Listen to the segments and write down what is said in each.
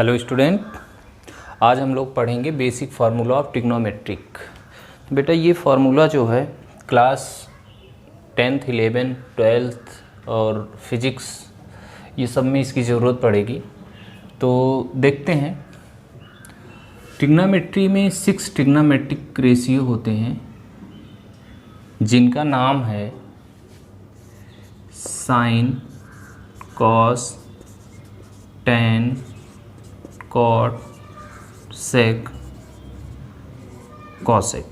Hello student, आज हम लोग पढ़ेंगे बेसिक फार्मूला ऑफ ट्रिग्नोमेट्रिक। बेटा ये फार्मूला जो है क्लास 10th 11th 12th और फिज़िक्स ये सब में इसकी ज़रूरत पड़ेगी। तो देखते हैं, ट्रिग्नोमेट्री में 6 ट्रिग्नोमेट्रिक रेशियो होते हैं जिनका नाम है sign, cos, tan, cot, sec, cosec.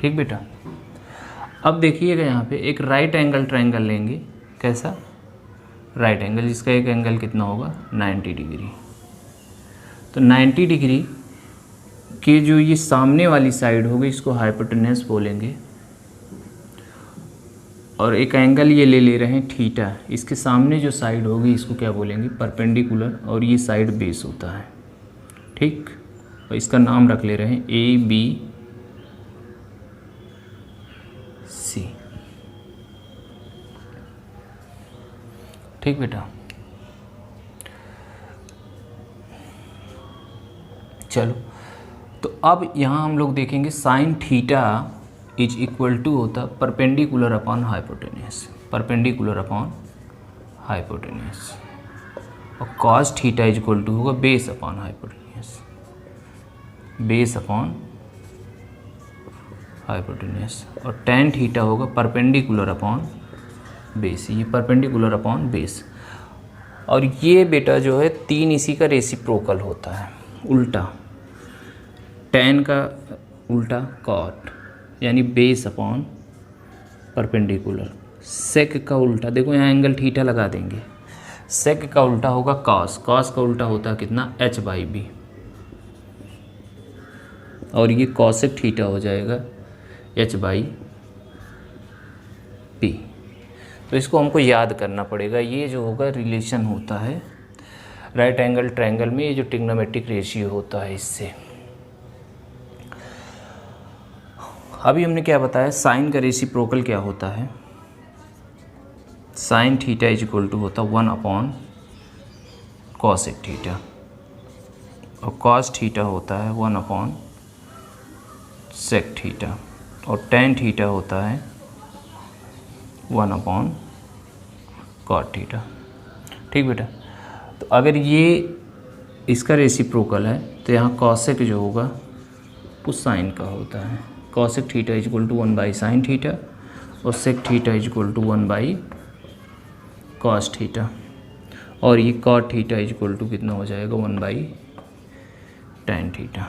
ठीक बेटा, अब देखिएगा यहाँ पे एक राइट एंगल ट्रायंगल लेंगे। कैसा? राइट एंगल, जिसका एक एंगल कितना होगा 90 डिग्री। तो 90 डिग्री के जो ये सामने वाली साइड होगी इसको हाइपोटेन्यूस बोलेंगे, और एक एंगल ये ले रहे हैं थीटा, इसके सामने जो साइड होगी इसको क्या बोलेंगे परपेंडिकुलर, और ये साइड बेस होता है। ठीक, और इसका नाम रख ले रहे हैं ए बी सी। ठीक बेटा, चलो तो अब यहाँ हम लोग देखेंगे sine theta is equal to होता perpendicular upon hypotenuse, perpendicular upon hypotenuse, और cos theta is equal to होगा base upon hypotenuse, base upon hypotenuse, और टैन थीटा होगा परपेंडिकुलर अपॉन बेस, ये परपेंडिकुलर अपॉन बेस। और ये बेटा जो है 3 इसी का रेसिप्रोकल होता है, उल्टा टैन का उल्टा कॉट यानी बेस अपॉन परपेंडिकुलर, सेक का उल्टा देखो यहाँ एंगल थीटा लगा देंगे, सेक का उल्टा होगा कॉस, कॉस का उल्टा होता है कितना h/b, और ये कॉसेक थीटा हो जाएगा h/p। तो इसको हमको याद करना पड़ेगा, ये जो होगा रिलेशन होता है राइट एंगल ट्रायंगल में, ये जो ट्रिग्नोमेट्रिक रेशियो होता है इससे। अभी हमने क्या बताया, साइन का रेसिप्रोकल क्या होता है, sine theta is equal to होता 1 अपॉन कॉसेक थीटा, और कॉस थीटा होता है 1 अपॉन सेक थीटा, और टैन थीटा होता है 1 अपॉन कॉट थीटा। ठीक बेटा, तो अगर ये इसका रेसिप्रोकल है तो यहाँ कॉसेक जो होगा वो साइन का होता है, cosec theta is equal to 1 by sine theta, और sec theta is equal to 1 by cos theta, और ये cot theta is equal to कितना हो जाएगा 1 बाई टैन थीटा।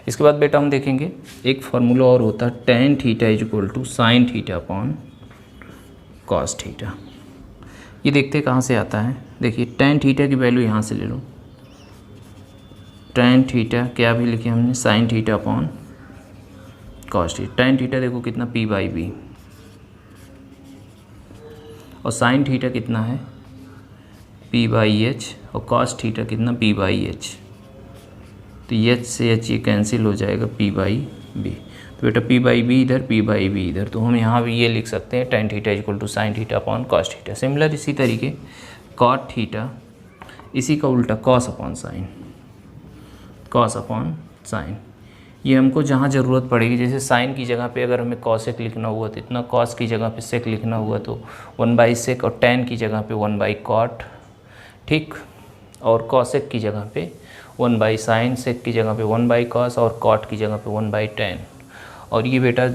इसके बाद बेटा हम देखेंगे एक फार्मूला और होता है tan theta is equal to sine theta upon cos theta. ये देखते कहाँ से आता है, देखिए टैन थीटा की वैल्यू यहाँ से ले लो, टैन थीटा क्या भी लिखे हमने sign theta upon cos theta, tan theta देखो कितना p/b, और साइन थीटा कितना है p/h, और कॉस थीटा कितना p/h, तो h से h ये कैंसिल हो जाएगा p/b। तो बेटा p/b इधर p/b इधर, तो हम यहाँ भी ये लिख सकते हैं tan theta is equal to sine theta upon cos theta. Similar इसी तरीके कॉट थीटा इसी का उल्टा cos upon sine, cos upon sine, ये हमको जहाँ ज़रूरत पड़ेगी, जैसे साइन की जगह पे अगर हमें कॉसेक लिखना हुआ तो इतना, कॉस की जगह पे सेक लिखना हुआ तो 1 बाई सेक, और टैन की जगह पे 1 बाई कॉट। ठीक, और कॉसेक की जगह पे 1 बाई साइन, सेक की जगह पे 1 बाई कॉस, और कॉट की जगह पे 1 बाई टैन। और ये बेटा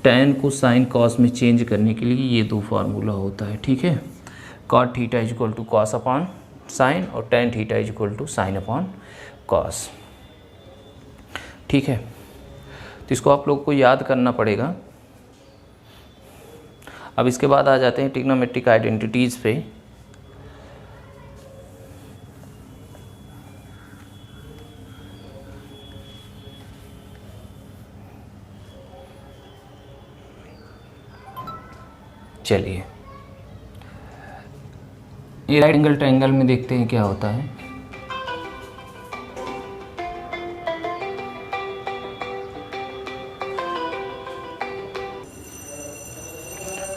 टैन को साइन कॉस में चेंज करने के लिए ये 2 फार्मूला होता है। ठीक है, cot theta is equal to cos upon sine, और tan theta is equal to sine upon cos. ठीक है, तो इसको आप लोग को याद करना पड़ेगा। अब इसके बाद आ जाते हैं ट्रिग्नोमेट्रिक आइडेंटिटीज़ पे। चलिए, ये राइट एंगल ट्रायंगल में देखते हैं क्या होता है।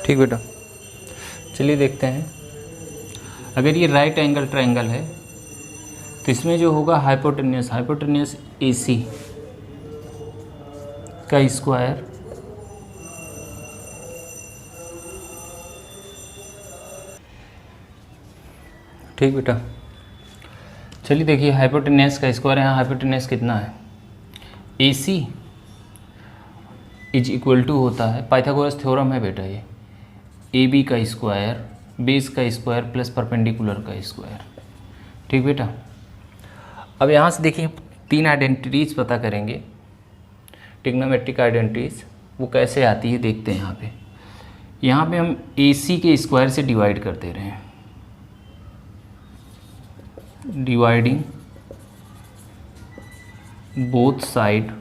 ठीक बेटा, चलिए देखते हैं। अगर ये राइट एंगल ट्रायंगल है तो इसमें जो होगा हाइपोटेन्यूस AC का स्क्वायर ठीक बेटा। चलिए देखिए हाइपोटेन्यूस का स्क्वायर, यहाँ हाइपोटेन्यूस कितना है AC इज इक्वल टू होता है, पाइथागोरस थ्योरम है बेटा ये, AB का स्क्वायर बेस का स्क्वायर प्लस परपेंडिकुलर का स्क्वायर। ठीक बेटा। अब यहाँ से देखिए 3 आइडेंटिटीज़ पता करेंगे, ट्रिग्नोमेट्रिक आइडेंटिटीज़, वो कैसे आती है देखते हैं। यहाँ पे हम AC के स्क्वायर से डिवाइड कर दे रहे हैं, dividing both side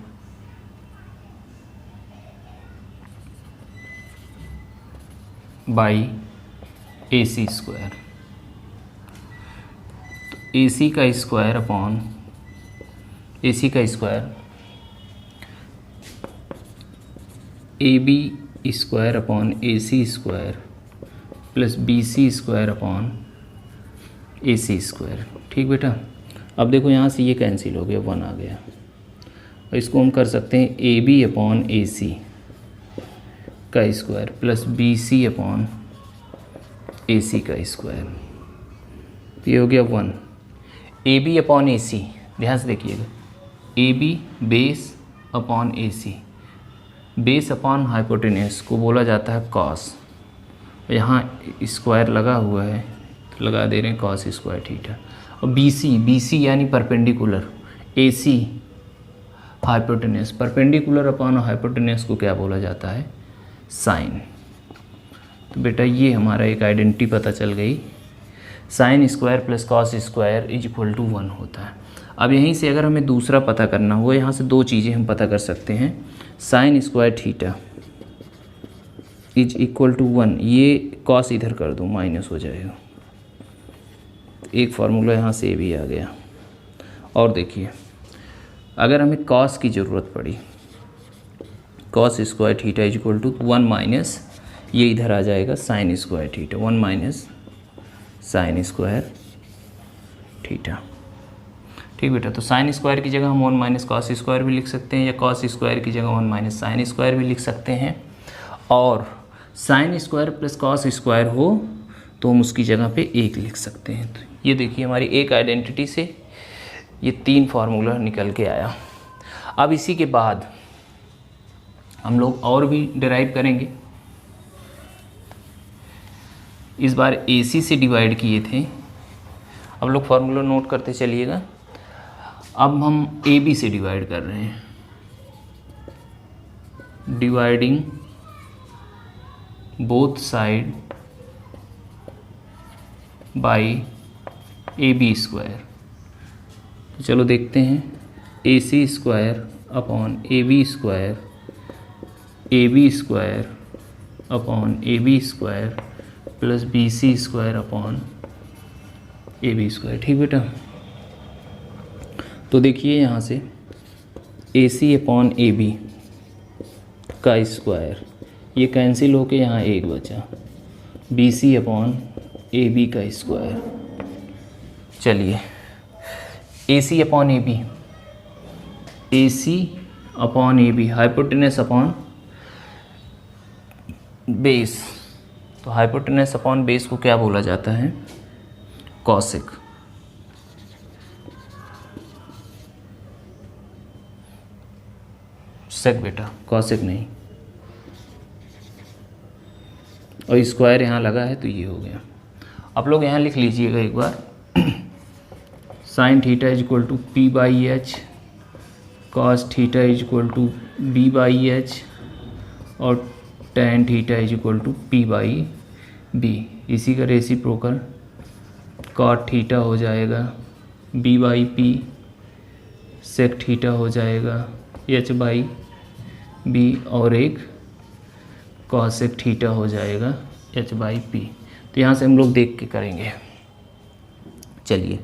by AC square. तो AC का स्क्वायर अपॉन AC का square AB square upon AC square plus BC square upon AC square. ठीक बेटा। अब देखो यहाँ से ये कैंसिल हो गया, 1 आ गया, और इसको हम कर सकते हैं AB अपॉन AC का square plus BC upon AC का स्क्वायर। ये हो गया 1। AB अपॉन AC, ध्यान से देखिएगा, AB base upon AC, base upon hypotenuse को बोला जाता है कॉस, यहाँ स्क्वायर लगा हुआ है तो लगा दे रहे हैं कॉस स्क्वायर थीटा। और BC यानी perpendicular, AC hypotenuse, perpendicular upon hypotenuse को क्या बोला जाता है साइन। तो बेटा ये हमारा एक आइडेंटिटी पता चल गई, sine square plus cos square is equal to 1 होता है। अब यहीं से अगर हमें दूसरा पता करना हो, यहाँ से 2 चीज़ें हम पता कर सकते हैं, sine square theta is equal to 1, ये कॉस इधर कर दूँ माइनस हो जाएगा, एक फार्मूला यहाँ से भी आ गया। और देखिए अगर हमें कॉस की ज़रूरत पड़ी, cos square theta is equal to 1 minus, ये इधर आ जाएगा sine square theta, 1 minus sine square theta. ठीक बेटा। तो साइन स्क्वायर की जगह हम 1 माइनस कॉस स्क्वायर भी लिख सकते हैं, या कॉस स्क्वायर की जगह 1 माइनस साइन स्क्वायर भी लिख सकते हैं। और sign square plus cos square हो तो हम उसकी जगह पे 1 लिख सकते हैं। तो ये देखिए हमारी एक आइडेंटिटी से ये 3 फार्मूला निकल के आया। अब इसी के बाद हम लोग और भी डिराइव करेंगे। इस बार AC से डिवाइड किए थे, अब लोग फार्मूला नोट करते चलिएगा। अब हम AB से डिवाइड कर रहे हैं, dividing both side by AB square. तो चलो देखते हैं, AC square upon AB square, AB square upon AB square plus BC square upon AB square. ठीक बेटा। तो देखिए यहाँ से AC अपॉन AB का स्क्वायर, ये कैंसिल होके यहाँ 1 बचा, BC अपॉन AB का स्क्वायर। चलिए AC upon AB, AC upon AB, hypotenuse upon base. तो हाइपोटेन्यूस अपॉन बेस को क्या बोला जाता है कॉसेक। सेक बेटा, कॉसेक नहीं। और स्क्वायर यहाँ लगा है तो ये हो गया। आप लोग यहाँ लिख लीजिएगा एक बार, sine theta is equal to P/H, cos theta is equal to B/H, और tan theta is equal to P/B। इसी का रेसिप्रोकल कॉट थीटा हो जाएगा B/P, सेक थीटा हो जाएगा H/B, और एक कॉसेक थीटा हो जाएगा H/P। तो यहाँ से हम लोग देख के करेंगे। चलिए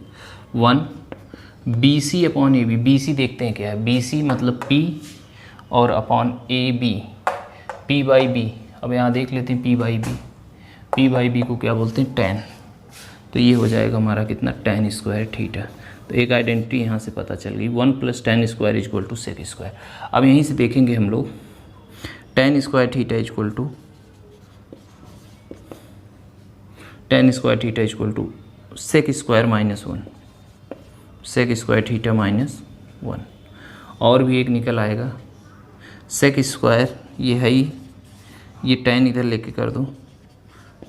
1 BC अपॉन AB, BC देखते हैं क्या है, BC मतलब P और अपॉन AB, P/B। अब यहाँ देख लेते हैं P/B, P/B को क्या बोलते हैं tan। तो ये हो जाएगा हमारा कितना tan स्क्वायर थीटा। तो एक आइडेंटिटी यहाँ से पता चल गई, 1 + tan square equal to sec square. अब यहीं से देखेंगे हम लोग tan square theta equal to sec square -1, sec square theta -1। और भी एक निकल आएगा सेक स्क्वायर, ये है ही, ये tan इधर लेके कर दो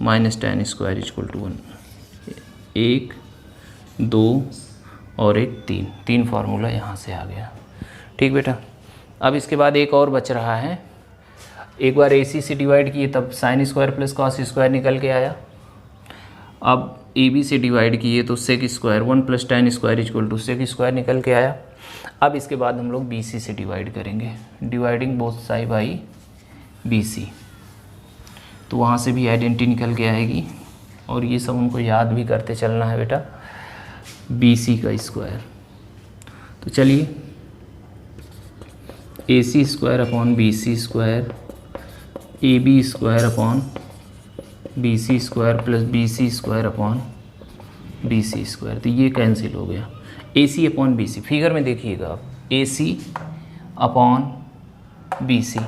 -tan स्क्वायर इक्वल टू 1। 1 2 और एक 3 फार्मूला यहाँ से आ गया। ठीक बेटा, अब इसके बाद एक और बच रहा है। एक बार AC से डिवाइड किए तब sin square plus cos square निकल के आया। अब AB से डिवाइड किए तो sec square 1 + tan square equal to sec square निकल के आया। अब इसके बाद हम लोग BC से डिवाइड करेंगे, dividing both side by BC, तो वहाँ से भी आइडेंटिटी निकल के आएगी। और ये सब उनको याद भी करते चलना है बेटा, BC का स्क्वायर। तो चलिए AC square upon BC square, AB square upon BC square plus BC square upon BC square, तो ये कैंसिल हो गया। AC अपॉन BC फिगर में देखिएगा आप, AC अपॉन BC,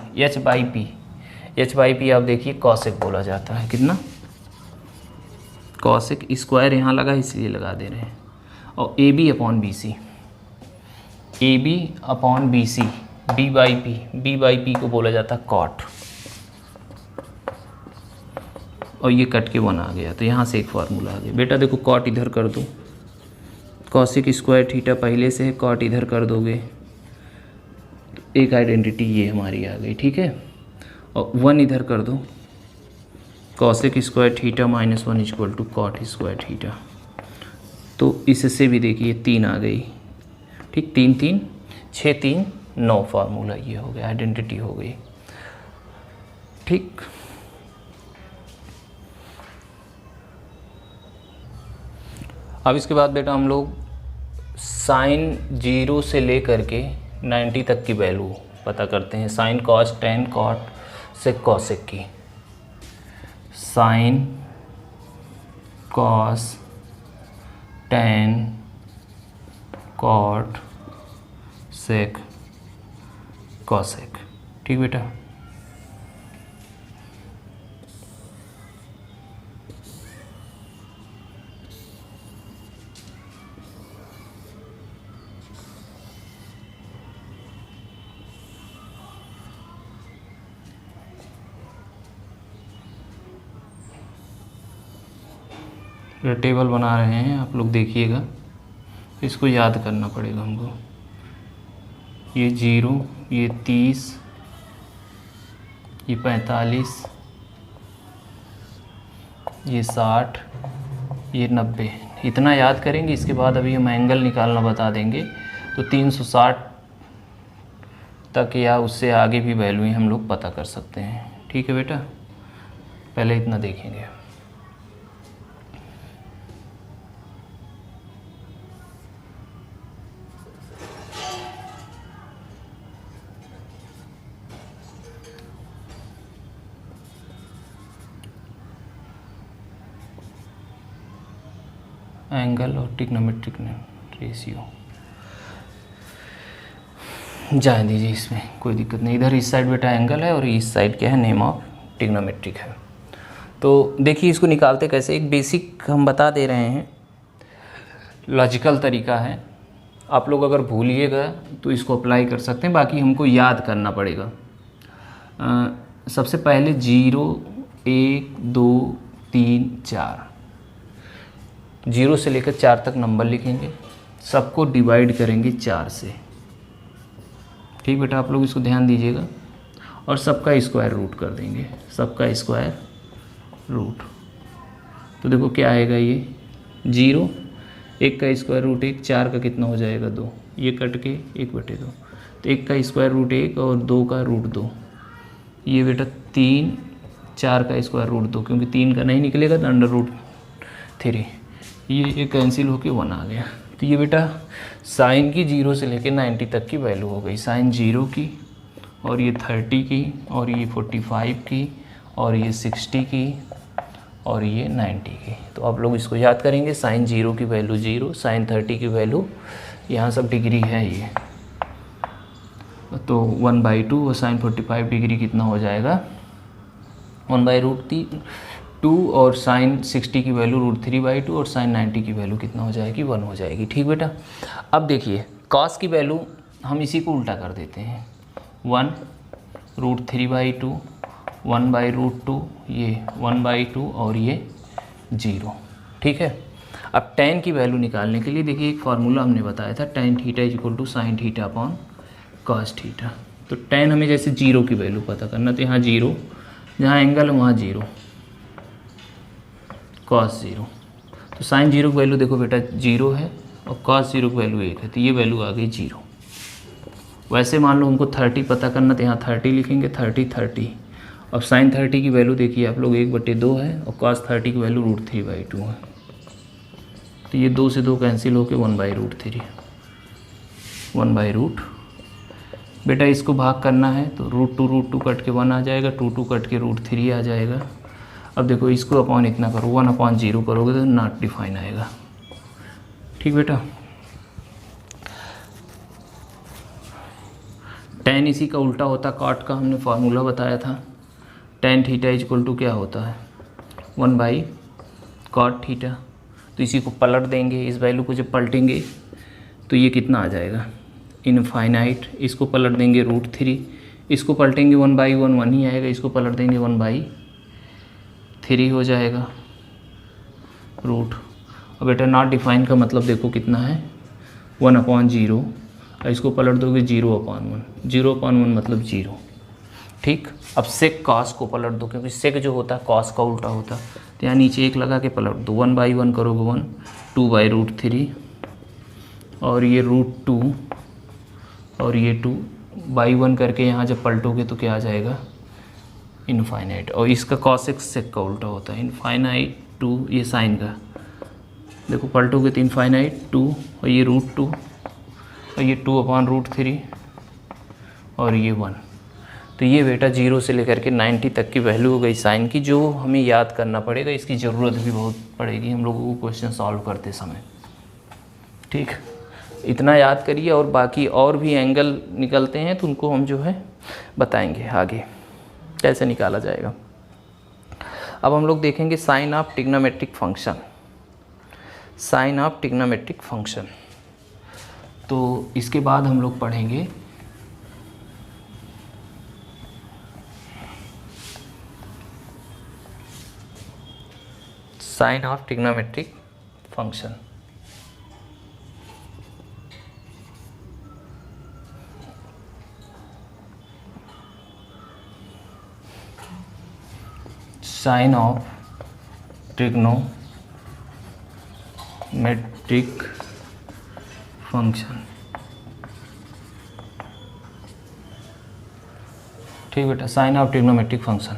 H/P आप देखिए कॉसेक बोला जाता है, कितना कॉसेक, स्क्वायर यहाँ लगा इसलिए लगा दे रहे हैं। और AB upon BC, AB upon BC, B/P को बोला जाता है कॉट, और ये कट के 1 आ गया, तो यहाँ से एक फार्मूला आ गया। बेटा देखो कॉट इधर कर दो, कॉसेक स्क्वायर थीटा पहले से है, कॉट इधर कर दोगे, एक आइडेंटिटी ये हमारी आ गई। ठीक है, और 1 इधर कर दो, cosec square theta -1 equal to cot square theta, तो इससे भी देखिए 3 आ गई। ठीक, 3 3 6 3 9 फार्मूला ये हो गया, आइडेंटिटी हो गई। ठीक, अब इसके बाद बेटा हम लोग साइन 0 से लेकर के 90 तक की वैल्यू पता करते हैं। Sine cos tan cot sec cosec की, sine cos tan cot sec cosec. ठीक बेटा, टेबल बना रहे हैं आप लोग, देखिएगा इसको याद करना पड़ेगा हमको। ये 0, ये 30, ये 45, ये 60, ये 90, इतना याद करेंगे। इसके बाद अभी हम एंगल निकालना बता देंगे, तो 360 तक या उससे आगे भी वैल्यू हम लोग पता कर सकते हैं। ठीक है बेटा, पहले इतना देखेंगे। एंगल और ट्रिग्नोमेट्रिक रेशियो जाने दीजिए, इसमें कोई दिक्कत नहीं। इधर इस साइड बेटा एंगल है और इस साइड क्या है, नेम ऑफ ट्रिग्नोमेट्रिक है। तो देखिए इसको निकालते कैसे, एक बेसिक हम बता दे रहे हैं, लॉजिकल तरीका है। आप लोग अगर भूलिएगा तो इसको अप्लाई कर सकते हैं, बाकी हमको याद करना पड़ेगा। सबसे पहले 0 1 2 3 4, 0 से लेकर 4 तक नंबर लिखेंगे, सबको डिवाइड करेंगे 4 से। ठीक बेटा, आप लोग इसको ध्यान दीजिएगा, और सबका स्क्वायर रूट कर देंगे, सबका स्क्वायर रूट। तो देखो क्या आएगा, ये 0, 1 का स्क्वायर रूट 1, 4 का कितना हो जाएगा 2, ये कट के 1/2, तो 1 का स्क्वायर रूट 1 और 2 का रूट 2, ये बेटा 3, 4 का स्क्वायर रूट 2, क्योंकि 3 का नहीं निकलेगा तो √3, ये कैंसिल होके 1 आ गया। तो ये बेटा साइन की 0 से लेके 90 तक की वैल्यू हो गई, साइन 0 की, और ये 30 की, और ये 45 की, और ये 60 की, और ये 90 की। तो आप लोग इसको याद करेंगे, साइन 0 की वैल्यू 0, साइन 30 की वैल्यू यहाँ सब डिग्री है ये, तो 1/2 और साइन 45 डिग्री कितना हो जाएगा 1/√2 और साइन 60 की वैल्यू √3/2 और साइन 90 की वैल्यू कितना हो जाएगी 1 हो जाएगी। ठीक बेटा। अब देखिए कॉस की वैल्यू हम इसी को उल्टा कर देते हैं, 1√3/2 1/√2 ये 1/2 और ये 0। ठीक है। अब tan की वैल्यू निकालने के लिए देखिए एक फार्मूला हमने बताया था, tan θ = sin θ cos θ। तो tan हमें जैसे 0 की वैल्यू पता करना, तो यहाँ 0, जहाँ एंगल है वहाँ 0, cos 0। तो sin 0 की वैल्यू देखो बेटा 0 है और cos 0 की वैल्यू 1 है, तो ये वैल्यू आ गई 0। वैसे मान लो हमको 30 पता करना, तो यहाँ 30 लिखेंगे, 30। अब sin 30 की वैल्यू देखिए आप लोग 1/2 है और cos 30 की वैल्यू √3/2 है, तो ये 2 से 2 कैंसिल होकर 1/√3, 1/√। बेटा इसको भाग करना है तो √2 कट के 1 आ जाएगा, 2 कट के √3 आ जाएगा। अब देखो इसको अपॉन इतना करो, 1/0 करोगे तो नॉट डिफाइन आएगा। ठीक बेटा। tan इसी का उल्टा होता कॉट का, हमने फार्मूला बताया था, tan θ = क्या होता है 1/cot θ। तो इसी को पलट देंगे, इस वैल्यू को जब पलटेंगे तो ये कितना आ जाएगा इनफाइनाइट। इसको पलट देंगे √3, इसको पलटेंगे 1/1 1 ही आएगा, इसको पलट देंगे 1/3 हो जाएगा रूट। अब बेटा नॉट डिफाइन का मतलब देखो कितना है 1/0, और इसको पलट दोगे 0/1, 0/1 मतलब 0। ठीक। अब सेक कॉस को पलट दो, क्योंकि सेक जो होता है कॉस का उल्टा होता है, तो यहाँ नीचे 1 लगा के पलट दो, 1/1 करोगे 1, 2/√3 और ये √2 और ये 2/1 करके यहाँ जब पलटोगे तो क्या आ जाएगा इनफाइनाइट। और इसका कॉसेक सेक का उल्टा होता है, इनफाइनाइट 2, ये साइन का देखो पलटोगे तो इनफाइनाइट 2 और ये √2 और ये 2/√3 और ये 1। तो ये बेटा 0 से लेकर के 90 तक की वैल्यू हो गई साइन की, जो हमें याद करना पड़ेगा। इसकी ज़रूरत भी बहुत पड़ेगी हम लोगों को क्वेश्चन सॉल्व करते समय। ठीक, इतना याद करिए, और बाकी और भी एंगल निकलते हैं तो उनको हम जो है बताएंगे आगे कैसे निकाला जाएगा। अब हम लोग देखेंगे sign of trigonometric function, sign of trigonometric function. तो इसके बाद हम लोग पढ़ेंगे sign of trigonometric function. Sign of trigonometric function. ठीक बेटा, साइन ऑफ ट्रिग्नोमेट्रिक फंक्शन।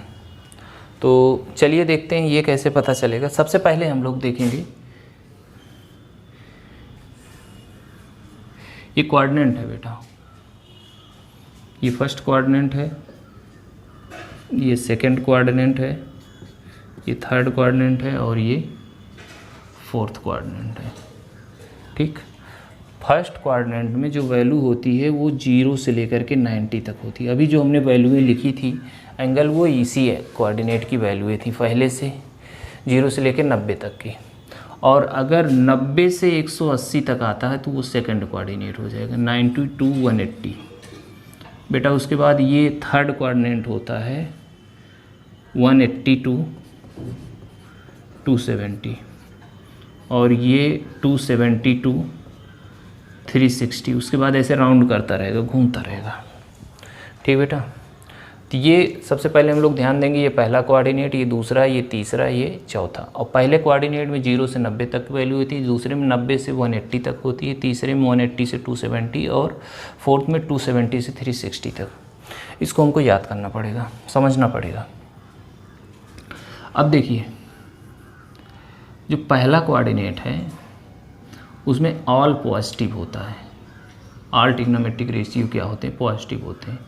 तो चलिए देखते हैं ये कैसे पता चलेगा। सबसे पहले हम लोग देखेंगे ये कोऑर्डिनेट है बेटा, ये फर्स्ट कोऑर्डिनेट है, ये सेकंड कोऑर्डिनेट है, ये थर्ड कोऑर्डिनेट है और ये फोर्थ कोऑर्डिनेट है। ठीक। फर्स्ट कोऑर्डिनेट में जो वैल्यू होती है वो 0 से लेकर के 90 तक होती है। अभी जो हमने वैल्यूएं लिखी थी एंगल, वो इसी कोऑर्डिनेट की वैल्यूएं थी पहले से, 0 से लेकर 90 तक की। और अगर 90 से 180 तक आता है तो वो सेकंड कोऑर्डिनेट हो जाएगा, 90 to 180 बेटा। उसके बाद ये थर्ड कोऑर्डिनेट होता है 180 to 270 और ये 270 to 360। उसके बाद ऐसे राउंड करता रहेगा, घूमता रहेगा। ठीक बेटा। तो ये सबसे पहले हम लोग ध्यान देंगे, ये पहला कोऑर्डिनेट, ये दूसरा, ये तीसरा, ये चौथा। और पहले कोऑर्डिनेट में 0 से 90 तक वैल्यू होती है, दूसरे में 90 से 180 तक होती है, तीसरे में 180 से 270 और फोर्थ में 270 से 360 तक। इसको हमको याद करना पड़ेगा, समझना पड़ेगा। अब देखिए जो पहला कोऑर्डिनेट है उसमें ऑल पॉजिटिव होता है, ऑल ट्रिग्नोमेट्रिक रेशियो क्या होते हैं, पॉजिटिव होते हैं।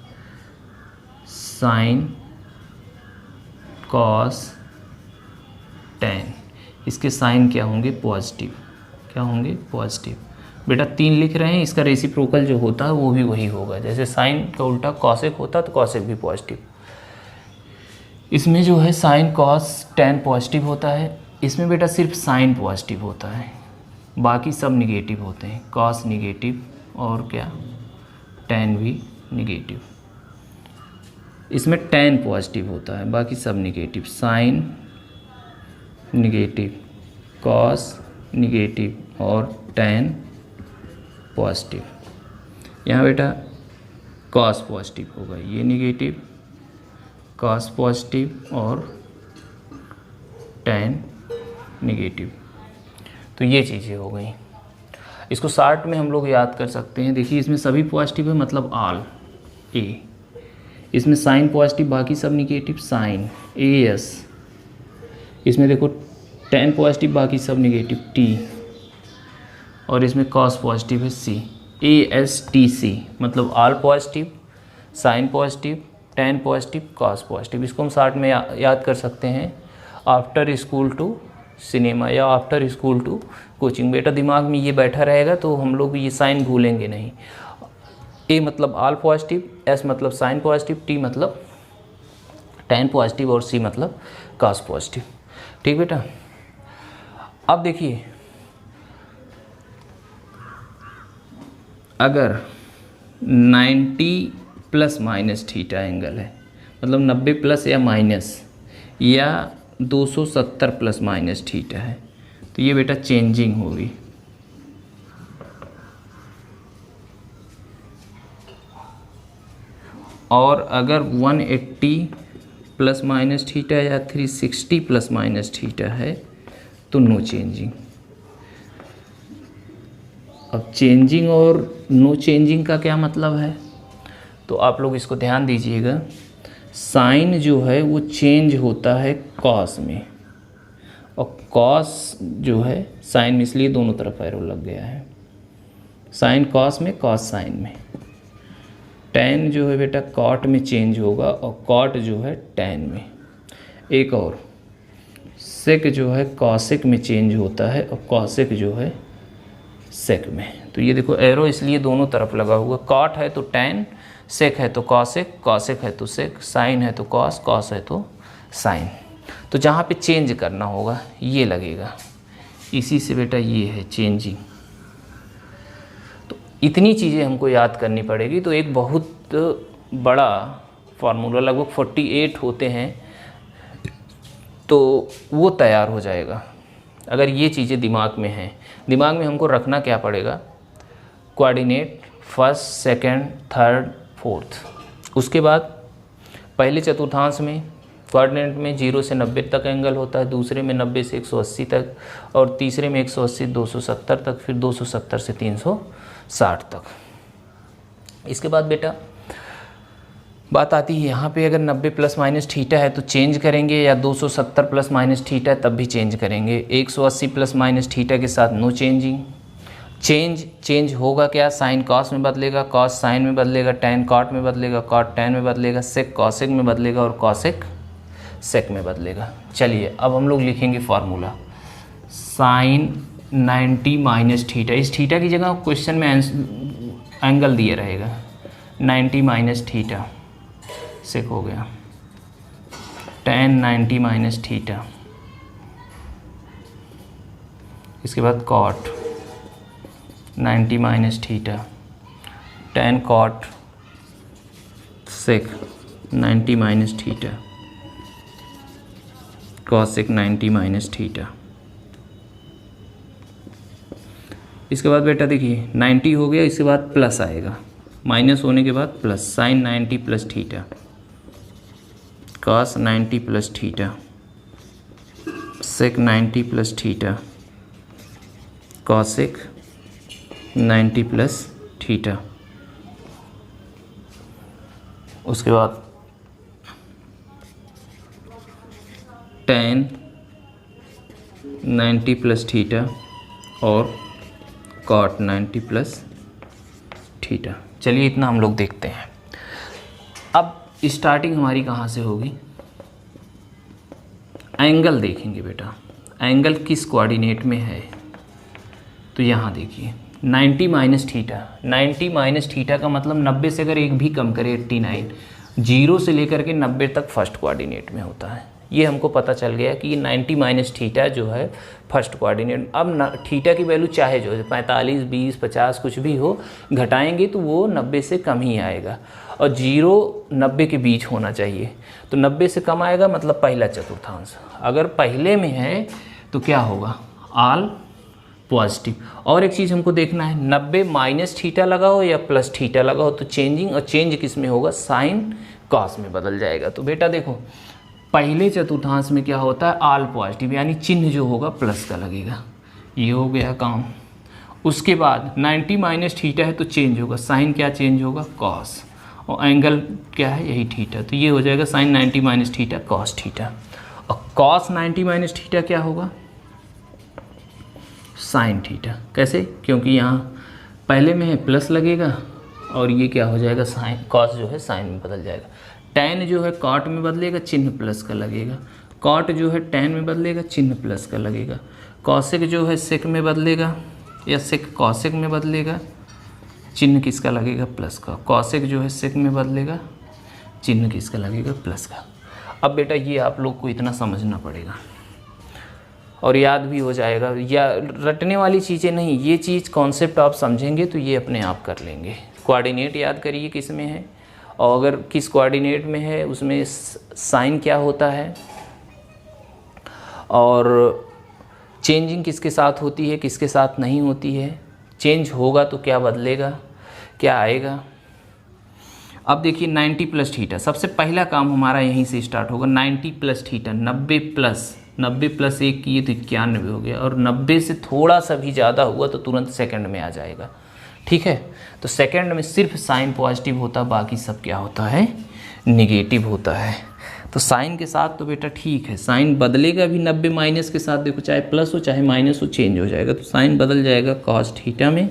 साइन, कॉस, टेन, इसके साइन क्या होंगे, पॉजिटिव, क्या होंगे, पॉजिटिव। बेटा 3 लिख रहे हैं, इसका रेसिप्रोकल जो होता है वो भी वही होगा, जैसे साइन का उल्टा कॉसेक होता तो कॉसेक भी पॉजिटिव। इसमें जो है साइन कॉस टेन पॉजिटिव होता है, इसमें बेटा सिर्फ साइन पॉजिटिव होता है, बाकी सब निगेटिव होते हैं, कॉस निगेटिव और क्या, टेन भी निगेटिव। इसमें टेन पॉजिटिव होता है, बाकी सब negative, sine negative, cos negative और टेन पॉजिटिव। यहाँ बेटा कॉस पॉजिटिव होगा, ये निगेटिव, कॉस पॉजिटिव और टेन निगेटिव। तो ये चीज़ें हो गई। इसको शार्ट में हम लोग याद कर सकते हैं, देखिए इसमें सभी पॉजिटिव है मतलब ऑल ए, इसमें साइन पॉजिटिव बाकी सब निगेटिव, साइन ए एस, इसमें देखो टेन पॉजिटिव बाकी सब निगेटिव, टी, और इसमें कॉस पॉजिटिव है, सी, ए एस टी सी, मतलब all positive, sine positive, tan positive, cos positive. इसको हम शार्ट में याद कर सकते हैं आफ्टर स्कूल टू सिनेमा या आफ्टर स्कूल टू कोचिंग। बेटा दिमाग में ये बैठा रहेगा तो हम लोग ये साइन भूलेंगे नहीं। ए मतलब ऑल पॉजिटिव, एस मतलब साइन पॉजिटिव, टी मतलब टेन पॉजिटिव और सी मतलब कॉस पॉजिटिव। ठीक बेटा, अब देखिए अगर 90 प्लस माइनस थीटा एंगल है, मतलब 90 प्लस या माइनस, या 270 प्लस माइनस थीटा है, तो ये बेटा चेंजिंग होगी। और अगर 180 प्लस माइनस थीटा या 360 प्लस माइनस थीटा है तो नो चेंजिंग। अब चेंजिंग और नो चेंजिंग का क्या मतलब है, तो आप लोग इसको ध्यान दीजिएगा। साइन जो है वो चेंज होता है कॉस में, और कॉस जो है साइन में, इसलिए दोनों तरफ एरो लग गया है, साइन कॉस में, कॉस साइन में। टेन जो है बेटा कॉट में चेंज होगा और कॉट जो है टेन में। एक और सेक जो है कॉसेक में चेंज होता है और कॉसेक जो है सेक में। तो ये देखो एरो इसलिए दोनों तरफ लगा हुआ, कॉट है तो टेन, सेक है तो कॉसेक, कॉसेक है तो सेक, साइन है तो कॉस, कॉस है तो साइन। तो जहाँ पे चेंज करना होगा ये लगेगा, इसी से बेटा ये है चेंजिंग। तो इतनी चीज़ें हमको याद करनी पड़ेगी। तो एक बहुत बड़ा फार्मूला, लगभग 48 होते हैं, तो वो तैयार हो जाएगा अगर ये चीज़ें दिमाग में हैं। दिमाग में हमको रखना क्या पड़ेगा, coordinate first, second, third, fourth. उसके बाद पहले चतुर्थांश में कोऑर्डिनेट में 0 से 90 तक एंगल होता है, दूसरे में 90 से 180 तक, और तीसरे में 180 270 तक, फिर 270 से 360 तक। इसके बाद बेटा बात आती है यहाँ पे, अगर 90 प्लस माइनस थीटा है तो चेंज करेंगे, या 270 प्लस माइनस थीटा है तब भी चेंज करेंगे। 180 प्लस माइनस थीटा के साथ नो चेंजिंग। चेंज होगा क्या, साइन कॉस में बदलेगा, कॉस साइन में बदलेगा, टेन कॉट में बदलेगा, कॉट टेन में बदलेगा, सेक कॉसेक में बदलेगा और कॉसेक सेक में बदलेगा। चलिए अब हम लोग लिखेंगे फार्मूला, साइन 90 माइनस थीटा। इस थीटा की जगह क्वेश्चन में एंगल दिया रहेगा, 90 माइनस थीटा सेक हो गया, टेन 90 माइनस थीटा, इसके बाद cot 90 minus theta, tan cot sec 90 minus theta, cosec 90 minus theta. इसके बाद बेटा देखिए 90 हो गया, इसके बाद प्लस आएगा, माइनस होने के बाद plus, sine 90 plus theta, cos 90 plus theta, sec 90 plus theta, cosec 90 plus theta. उसके बाद टेन 90 प्लस थीटा और कॉट 90 प्लस थीटा। चलिए इतना हम लोग देखते हैं। अब स्टार्टिंग हमारी कहाँ से होगी, एंगल देखेंगे बेटा। एंगल किस कोऑर्डिनेट में है, तो यहाँ देखिए 90 माइनस थीटा। 90 माइनस थीटा का मतलब 90 से अगर एक भी कम करे 89, 0 से लेकर के 90 तक फर्स्ट कोऑर्डिनेट में होता है। ये हमको पता चल गया कि ये 90 माइनस थीटा जो है फर्स्ट कोऑर्डिनेट। अब थीटा की वैल्यू चाहे जो है 45, 20, 50 कुछ भी हो, घटाएंगे तो वो 90 से कम ही आएगा, और 0 90 के बीच होना चाहिए। तो 90 से कम आएगा मतलब पहला चतुर्थांश। अगर पहले में है तो क्या होगा, ऑल पॉजिटिव। और एक चीज़ हमको देखना है, 90 माइनस थीटा लगाओ या प्लस थीटा लगाओ तो चेंजिंग, और चेंज किस में होगा, साइन कॉस में बदल जाएगा। तो बेटा देखो पहले चतुर्थांश में क्या होता है, ऑल पॉजिटिव, यानी चिन्ह जो होगा प्लस का लगेगा। ये हो गया काम। उसके बाद 90 माइनस थीटा है तो चेंज होगा, साइन क्या चेंज होगा, कॉस, और एंगल क्या है, यही थीटा। तो ये हो जाएगा sine 90 minus theta cos theta. और कॉस 90 माइनस थीटा क्या होगा, साइन थीटा। कैसे, क्योंकि यहाँ पहले में है प्लस लगेगा और ये क्या हो जाएगा, साइन, कॉस जो है साइन में बदल जाएगा। टैन जो है कॉट में बदलेगा, चिन्ह प्लस का लगेगा। कॉट जो है टैन में बदलेगा, चिन्ह प्लस का लगेगा। कॉसेक जो है सेक में बदलेगा, या सेक कॉसेक में बदलेगा, चिन्ह किसका लगेगा, प्लस का। कॉसेक जो है सेक में बदलेगा, चिन्ह किसका लगेगा, प्लस का। अब बेटा ये आप लोग को इतना समझना पड़ेगा और याद भी हो जाएगा, या रटने वाली चीज़ें नहीं, ये चीज़ कॉन्सेप्ट आप समझेंगे तो ये अपने आप कर लेंगे। कोऑर्डिनेट याद करिए किस में है, और अगर किस कोऑर्डिनेट में है उसमें साइन क्या होता है, और चेंजिंग किसके साथ होती है, किसके साथ नहीं होती है, चेंज होगा तो क्या बदलेगा, क्या आएगा। अब देखिए 90 प्लस थीटा, सबसे पहला काम हमारा यहीं से स्टार्ट होगा। 90 प्लस थीटा, 90 प्लस 1 किए तो 91 हो गया, और 90 से थोड़ा सा भी ज़्यादा हुआ तो तुरंत सेकंड में आ जाएगा। ठीक है, तो सेकंड में सिर्फ साइन पॉजिटिव होता, बाकी सब क्या होता है, निगेटिव होता है। तो साइन के साथ तो बेटा ठीक है, साइन बदलेगा भी 90 माइनस के साथ, देखो चाहे प्लस हो चाहे माइनस हो चेंज हो जाएगा। तो साइन बदल जाएगा कॉस थीटा में,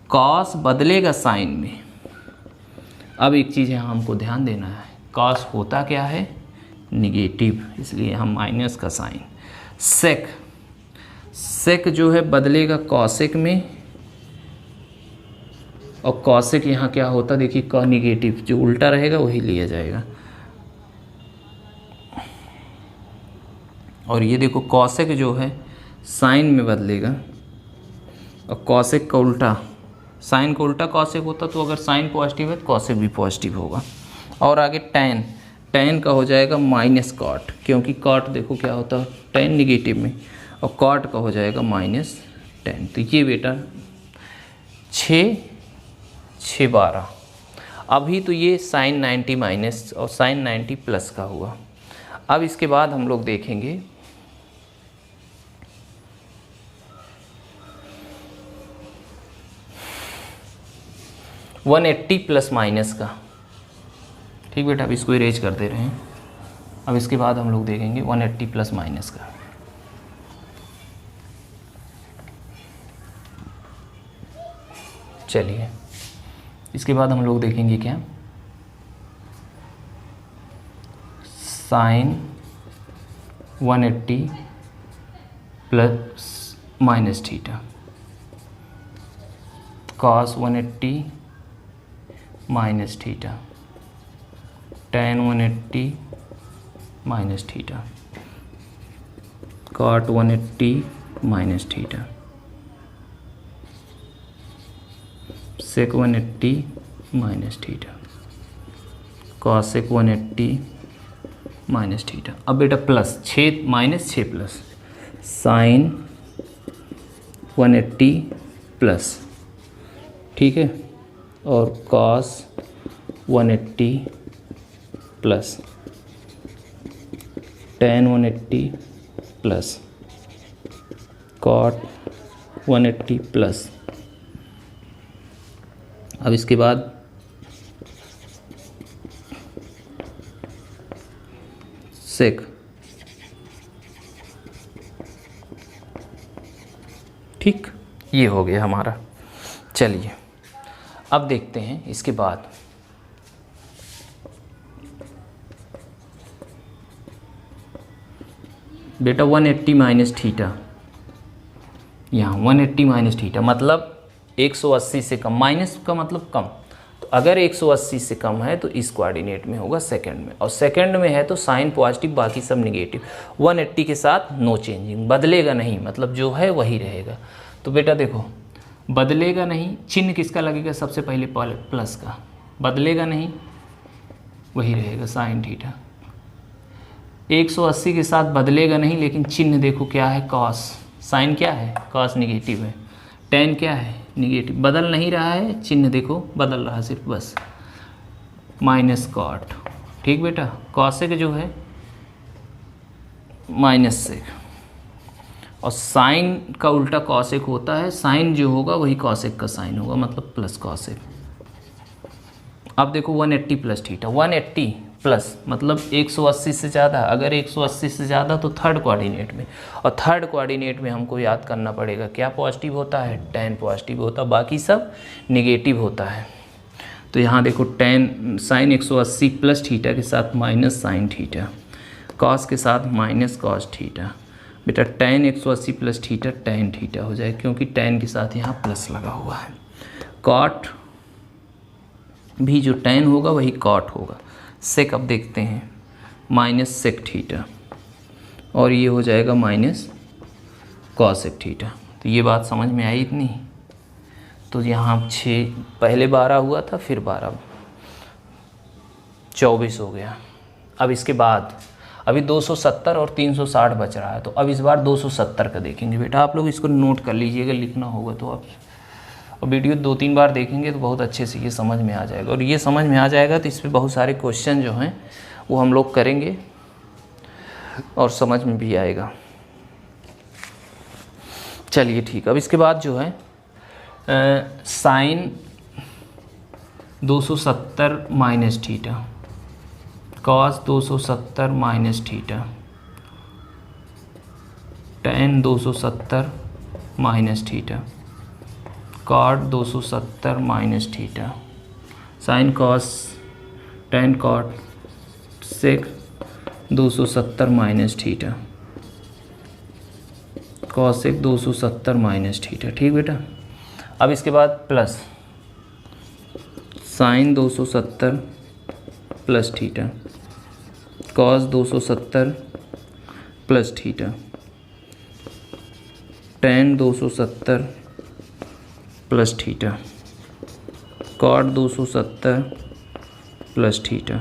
कॉस बदलेगा साइन में। अब एक चीज़ है हमको ध्यान देना है, कॉस होता क्या है, निगेटिव, इसलिए हम माइनस का साइन। सेक जो है बदलेगा कॉसेक में, और कॉसेक यहाँ क्या होता, देखिए का निगेटिव, जो उल्टा रहेगा वही लिया जाएगा। और ये देखो कॉसेक जो है साइन में बदलेगा, और कॉसेक का उल्टा, साइन का उल्टा कॉसेक होता, तो अगर साइन पॉजिटिव है तो कॉसेक भी पॉजिटिव होगा। और आगे टैन का हो जाएगा माइनस कॉट, क्योंकि कॉट देखो क्या होता है, टैन निगेटिव में, और कॉट का हो जाएगा माइनस टैन। तो ये बेटा 6 12। अभी तो ये साइन 90 माइनस और साइन 90 प्लस का हुआ। अब इसके बाद हम लोग देखेंगे वन 180 प्लस माइनस का। ठीक बेटा, अब इसको इरेज कर दे रहे हैं। अब इसके बाद हम लोग देखेंगे 180 प्लस माइनस का। चलिए, इसके बाद हम लोग देखेंगे क्या, sine 180 plus minus theta, cos 180 minus theta, tan 180 minus theta, cot 180 minus theta, sec 180 minus theta, cosec 180 minus theta. अब बेटा plus 6 minus 6 plus, sine 180 plus, ठीक है, और cos 180 plus, tan 180 plus, cot 180 plus. अब इसके बाद सेक, ठीक, ये हो गया हमारा। चलिए अब देखते हैं इसके बाद बेटा 180 माइनस थीटा, यहाँ 180 माइनस थीटा मतलब 180 से कम, माइनस का मतलब कम, तो अगर 180 से कम है तो इस कोऑर्डिनेट में होगा सेकंड में, और सेकंड में है तो साइन पॉजिटिव बाकी सब निगेटिव। 180 के साथ नो चेंजिंग, बदलेगा नहीं, मतलब जो है वही रहेगा। तो बेटा देखो बदलेगा नहीं, चिन्ह किसका लगेगा सबसे पहले, प्लस का, बदलेगा नहीं वही रहेगा साइन थीटा। 180 के साथ बदलेगा नहीं, लेकिन चिन्ह देखो क्या है, कॉस, साइन क्या है, कॉस निगेटिव है, टेन क्या है निगेटिव, बदल नहीं रहा है, चिन्ह देखो बदल रहा है सिर्फ बस, माइनस कॉट। ठीक बेटा, कॉसेक जो है माइनस सेक, और साइन का उल्टा कॉसेक होता है, साइन जो होगा वही कॉसेक का साइन होगा, मतलब प्लस कॉसेक। अब देखो 180 प्लस थीटा, 180 प्लस मतलब 180 से ज़्यादा, अगर 180 से ज़्यादा तो थर्ड कोऑर्डिनेट में, और थर्ड कोऑर्डिनेट में हमको याद करना पड़ेगा क्या पॉजिटिव होता है, टेन पॉजिटिव होता है, बाकी सब निगेटिव होता है। तो यहाँ देखो टेन साइन 180 प्लस थीटा के साथ माइनस साइन थीटा, कॉस के साथ माइनस कॉस थीटा। बेटा ten 180 plus theta tan theta हो जाए, क्योंकि टेन के साथ यहाँ प्लस लगा हुआ है। कॉट भी जो टेन होगा वही कॉट होगा। सेक अब देखते हैं, माइनस सेक थीटा, और ये हो जाएगा माइनस कॉसेक थीटा। तो ये बात समझ में आई इतनी। तो यहाँ 6 पहले 12 हुआ था, फिर 12 24 हो गया। अब इसके बाद अभी 270 और 360 बच रहा है, तो अब इस बार 270 का देखेंगे। बेटा आप लोग इसको नोट कर लीजिएगा, लिखना होगा तो आप, और वीडियो 2-3 बार देखेंगे तो बहुत अच्छे से ये समझ में आ जाएगा, और ये समझ में आ जाएगा तो इस पर बहुत सारे क्वेश्चन जो हैं वो हम लोग करेंगे और समझ में भी आएगा। चलिए ठीक, अब इसके बाद जो है sine 270 minus theta, cos 270 minus theta, tan 270 minus theta, cot 270 minus theta, sine cos tan cot sec 270 minus theta, cosec 270 minus theta. ठीक बेटा, अब इसके बाद plus sine 270 plus theta, cos 270 plus theta, tan 270 plus theta, cot 270 plus theta,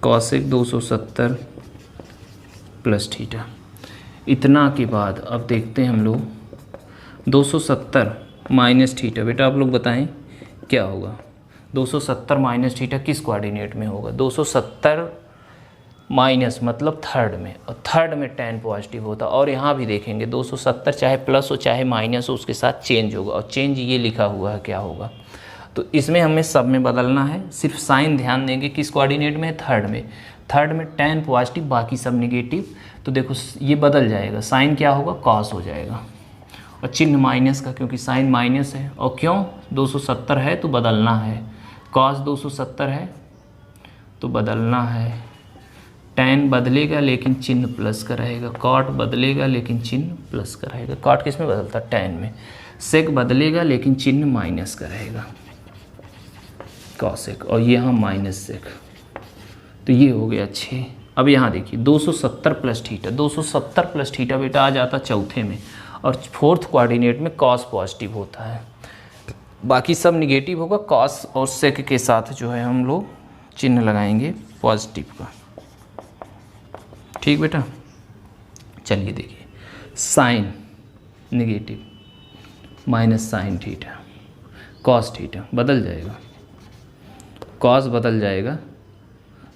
cosec 270 plus theta. इतना के बाद अब देखते हैं हम लोग 270 माइनस थीटा। बेटा आप लोग बताएं क्या होगा, 270 माइनस थीटा किस कोऑर्डिनेट में होगा, 270 माइनस मतलब थर्ड में, और थर्ड में टेन पॉजिटिव होता, और यहाँ भी देखेंगे 270 चाहे प्लस हो चाहे माइनस हो उसके साथ चेंज होगा, और चेंज ये लिखा हुआ है क्या होगा। तो इसमें हमें सब में बदलना है, सिर्फ साइन ध्यान देंगे किस कोऑर्डिनेट में है, थर्ड में, थर्ड में टेन पॉजिटिव बाकी सब निगेटिव। तो देखो ये बदल जाएगा, साइन क्या होगा कॉस हो जाएगा, और चिन्ह माइनस का क्योंकि साइन माइनस है, और क्यों 270 है तो बदलना है, कॉस 270 है तो बदलना है, टेन बदलेगा लेकिन चिन्ह प्लस का रहेगा, कॉट बदलेगा लेकिन चिन्ह प्लस का रहेगा, कॉट किस में बदलता है टेन में, सेक बदलेगा लेकिन चिन्ह माइनस का रहेगा कॉसेक, और ये यहाँ माइनस सेक। तो ये हो गया 6। अब यहाँ देखिए 270 प्लस थीटा, 270 प्लस थीटा बेटा आ जाता चौथे में, और फोर्थ कोऑर्डिनेट में कॉस पॉजिटिव होता है, बाकी सब निगेटिव होगा, कॉस और सेक के साथ जो है हम लोग चिन्ह लगाएंगे पॉजिटिव का। ठीक बेटा, चलिए देखिए sine negative minus sine theta, cos theta बदल जाएगा, कॉस बदल जाएगा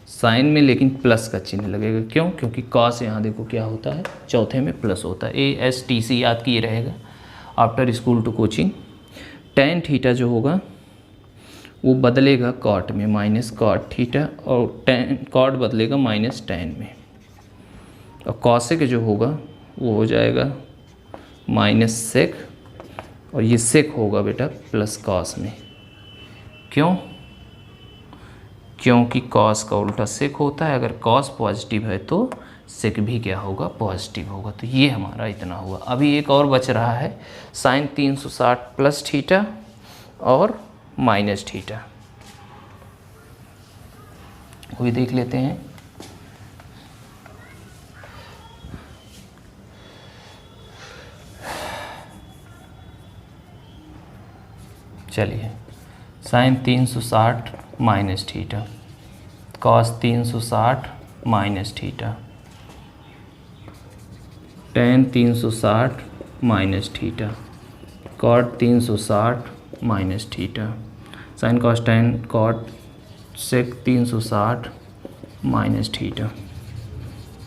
साइन में, लेकिन प्लस का चिन्ह लगेगा, क्यों, क्योंकि कॉस यहाँ देखो क्या होता है चौथे में प्लस होता है, ASTC याद किए रहेगा after school to coaching. Tan theta जो होगा वो बदलेगा कॉट में, माइनस कॉट थीटा, और टेन कॉट बदलेगा माइनस टेन में, और कॉसेक जो होगा वो हो जाएगा माइनस सेक, और ये सेक होगा बेटा प्लस कॉस में, क्यों, क्योंकि कॉस का उल्टा सेक होता है, अगर कॉस पॉजिटिव है तो सेक भी क्या होगा, पॉजिटिव होगा। तो ये हमारा इतना हुआ। अभी एक और बच रहा है साइन 360 प्लस थीटा और माइनस थीटा, वो भी देख लेते हैं। चलिए, sine 360 minus theta, cos 360 minus theta, tan 360 minus theta, cot 360 minus theta, sine cos tan cot sec 360 minus theta,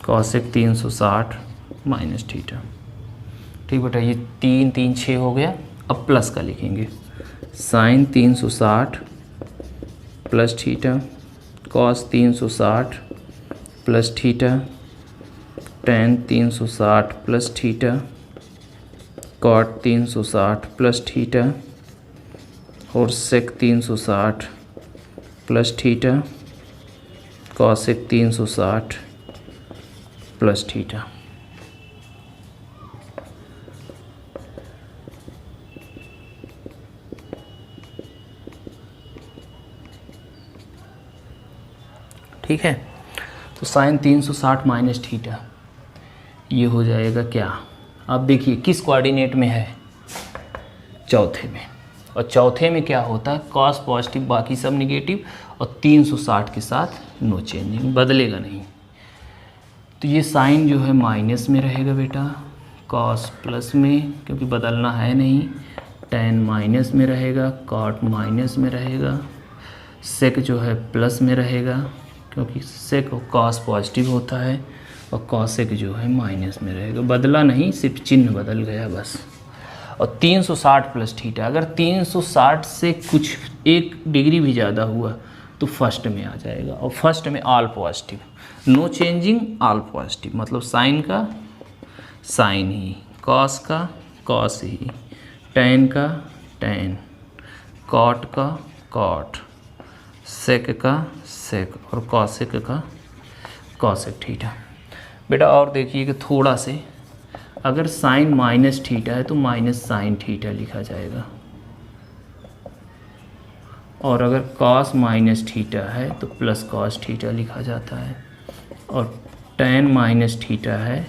cosec 360 minus theta. ठीक बेटा, ये 3 3 6 हो गया। अब प्लस का लिखेंगे, sine 360 plus theta, cos 360 plus theta, tan 360 plus theta, cot 360 plus theta और sec 360 plus theta, cosec 360 plus theta. ठीक है, तो साइन 360 माइनस थीटा ये हो जाएगा क्या। अब देखिए किस कोऑर्डिनेट में है, चौथे में। और चौथे में क्या होता है, कॉस पॉजिटिव बाकी सब निगेटिव और 360 के साथ नो चेंजिंग, बदलेगा नहीं। तो ये साइन जो है माइनस में रहेगा बेटा, कॉस प्लस में क्योंकि बदलना है नहीं, टेन माइनस में रहेगा, कॉट माइनस में रहेगा, सेक जो है प्लस में रहेगा क्योंकि सेक और कॉस पॉजिटिव होता है, और कॉसेक जो है माइनस में रहेगा। बदला नहीं, सिर्फ चिन्ह बदल गया बस। और 360 प्लस थीटा, अगर 360 से कुछ 1 डिग्री भी ज़्यादा हुआ तो फर्स्ट में आ जाएगा, और फर्स्ट में all positive, no changing all positive, मतलब साइन का साइन ही, कॉस का कॉस ही, टेन का टेन, कॉट का कॉट, सेक का सेक और कॉसेक का कॉसेक थीटा। बेटा और देखिए कि थोड़ा से, अगर साइन माइनस थीटा है तो माइनस साइन थीटा लिखा जाएगा, और अगर कॉस माइनस थीटा है तो प्लस कॉस थीटा लिखा जाता है, और टेन माइनस थीटा है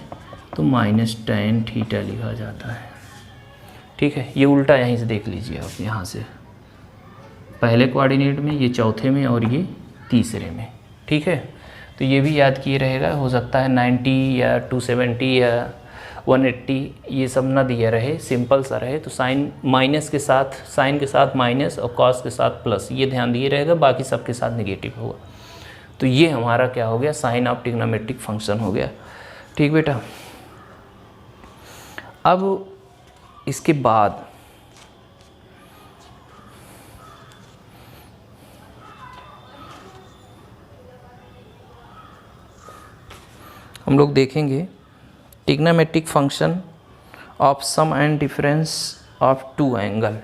तो माइनस टेन थीटा लिखा जाता है। ठीक है, ये उल्टा यहीं से देख लीजिए आप, यहाँ से पहले कोऑर्डिनेट में, ये चौथे में और ये तीसरे में। ठीक है, तो ये भी याद किए रहेगा। हो सकता है 90 या 270 या 180 ये सब ना दिया रहे, सिंपल सा रहे। तो साइन माइनस के साथ, साइन के साथ माइनस और कॉस के साथ प्लस, ये ध्यान दिए रहेगा, बाकी सबके साथ नेगेटिव होगा। तो ये हमारा क्या हो गया, साइन ऑफ ट्रिग्नोमेट्रिक फंक्शन हो गया। ठीक बेटा, अब इसके बाद हम लोग देखेंगे trigonometric function of sum and difference of two angle.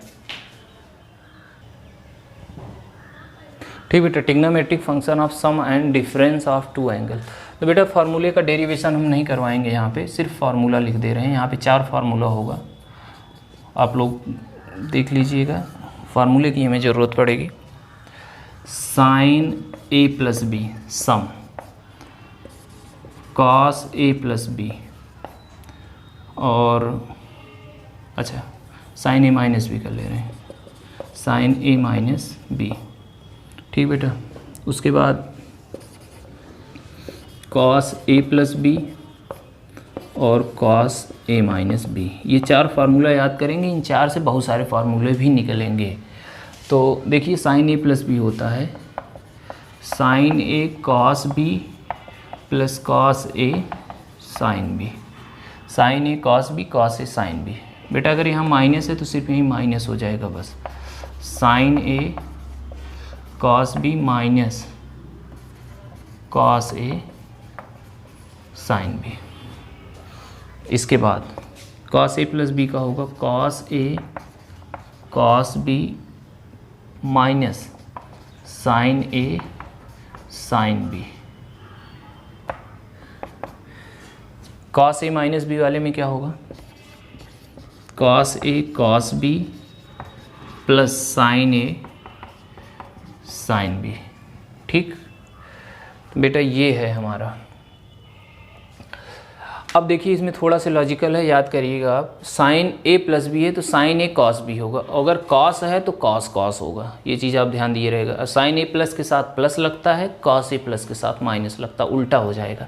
ठीक बेटा, trigonometric function of sum and difference of two angle. तो बेटा फार्मूले का डेरिवेशन हम नहीं करवाएंगे, यहाँ पे सिर्फ फार्मूला लिख दे रहे हैं। यहाँ पे 4 फार्मूला होगा, आप लोग देख लीजिएगा। फार्मूले की हमें ज़रूरत पड़ेगी। Sine a plus b sum, cos A plus b, और अच्छा साइन ए माइनस बी कर ले रहे हैं, साइन ए माइनस बी। ठीक बेटा, उसके बाद कॉस ए प्लस बी और कॉस ए माइनस बी। ये 4 फार्मूला याद करेंगे, इन 4 से बहुत सारे फार्मूले भी निकलेंगे। तो देखिए साइन ए प्लस बी होता है sign A cos B plus cos A sine B, sine A cos B cos A sine B. बेटा अगर यहाँ माइनस है तो सिर्फ यहीं माइनस हो जाएगा बस, sign A cos B minus cos A sine B. इसके बाद कॉस ए प्लस बी का होगा cos a cos B minus sine a sine B. Cos A minus B वाले में क्या होगा, cos a cos B plus sine a sine B. ठीक, तो बेटा ये है हमारा। अब देखिए इसमें थोड़ा सा लॉजिकल है, याद करिएगा आप, साइन ए प्लस बी है तो साइन ए कॉस बी होगा, अगर कॉस है तो कॉस कॉस होगा, ये चीज़ आप ध्यान दिए रहेगा। साइन ए प्लस के साथ प्लस लगता है, कॉस ए प्लस के साथ माइनस लगता है, उल्टा हो जाएगा।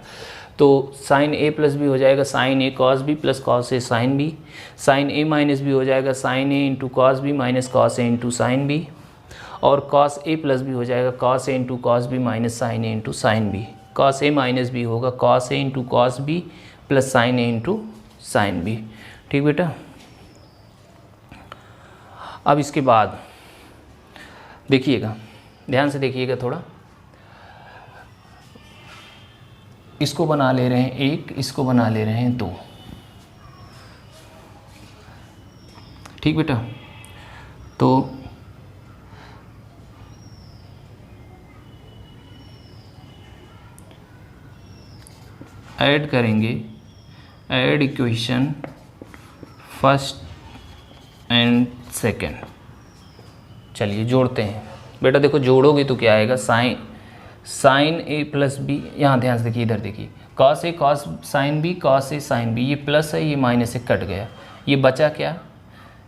तो साइन ए प्लस बी हो जाएगा sine A cos B plus cos A sine B, sine A minus B हो जाएगा sine A into cos B minus cos A into sine B, और कॉस ए प्लस बी हो जाएगा cos A into cos B minus sine A into sine B. Cos A minus B होगा cos A into cos B plus sine A into sine B. ठीक बेटा, अब इसके बाद देखिएगा, ध्यान से देखिएगा थोड़ा, इसको बना ले रहे हैं एक, इसको बना ले रहे हैं दो। ठीक बेटा, तो ऐड करेंगे, add equation first and second. चलिए जोड़ते हैं बेटा, देखो जोड़ोगे तो क्या आएगा, साइन ए प्लस बी, यहाँ ध्यान से देखिए, इधर देखिए, cos a cos sine B cos A sine B, ये प्लस है ये माइनस से कट गया, ये बचा क्या,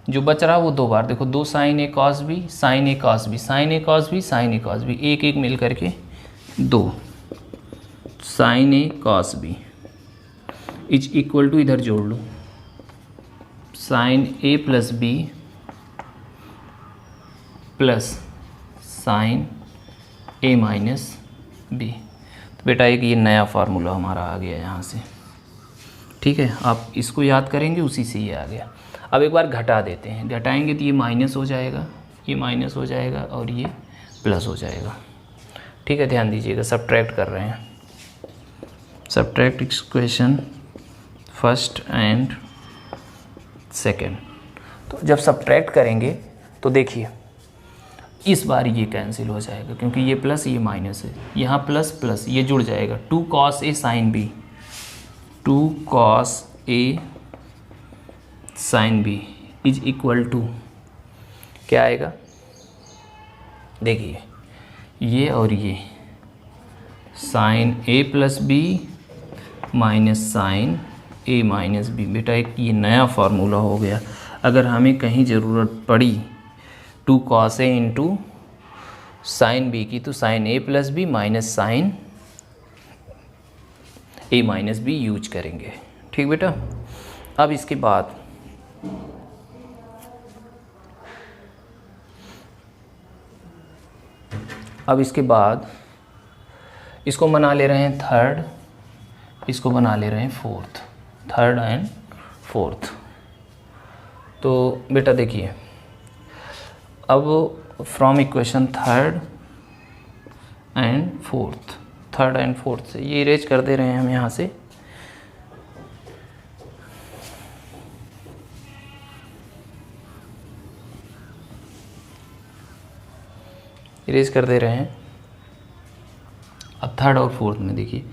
जो बच रहा वो दो बार देखो, दो साइन ए कॉस बी साइन ए कॉस बी साइन ए कॉस बी साइन ए कॉस बी, एक एक मिल करके दो sine A cos b is equal to, इधर जोड़ लो, sine a plus b plus sine A minus b. तो बेटा एक ये नया फार्मूला हमारा आ गया यहाँ से। ठीक है, आप इसको याद करेंगे, उसी से ये आ गया। अब एक बार घटा देते हैं, घटाएंगे तो ये माइनस हो जाएगा, ये माइनस हो जाएगा और ये प्लस हो जाएगा। ठीक है, ध्यान दीजिएगा, सब्ट्रैक्ट कर रहे हैं, subtract equation first and second. तो जब सब्ट्रैक्ट करेंगे तो देखिए इस बार ये कैंसिल हो जाएगा, क्योंकि ये प्लस ये माइनस है, यहाँ प्लस प्लस ये जुड़ जाएगा, 2 cos a sine b 2 cos a sine b is equal to क्या आएगा, देखिए ये और ये sine a plus b minus sine A minus b. बेटा एक ये नया फार्मूला हो गया, अगर हमें कहीं ज़रूरत पड़ी 2 cos a into sine b की, तो sine a plus b minus sine A minus b use करेंगे। ठीक बेटा, अब इसके बाद इसको बना ले रहे हैं थर्ड, इसको बना ले रहे हैं फोर्थ, थर्ड एंड फोर्थ। तो बेटा देखिए, अब from equation third and fourth से ये इरेज कर दे रहे हैं हम यहाँ से, इरेज कर दे रहे हैं। अब थर्ड और फोर्थ में देखिए,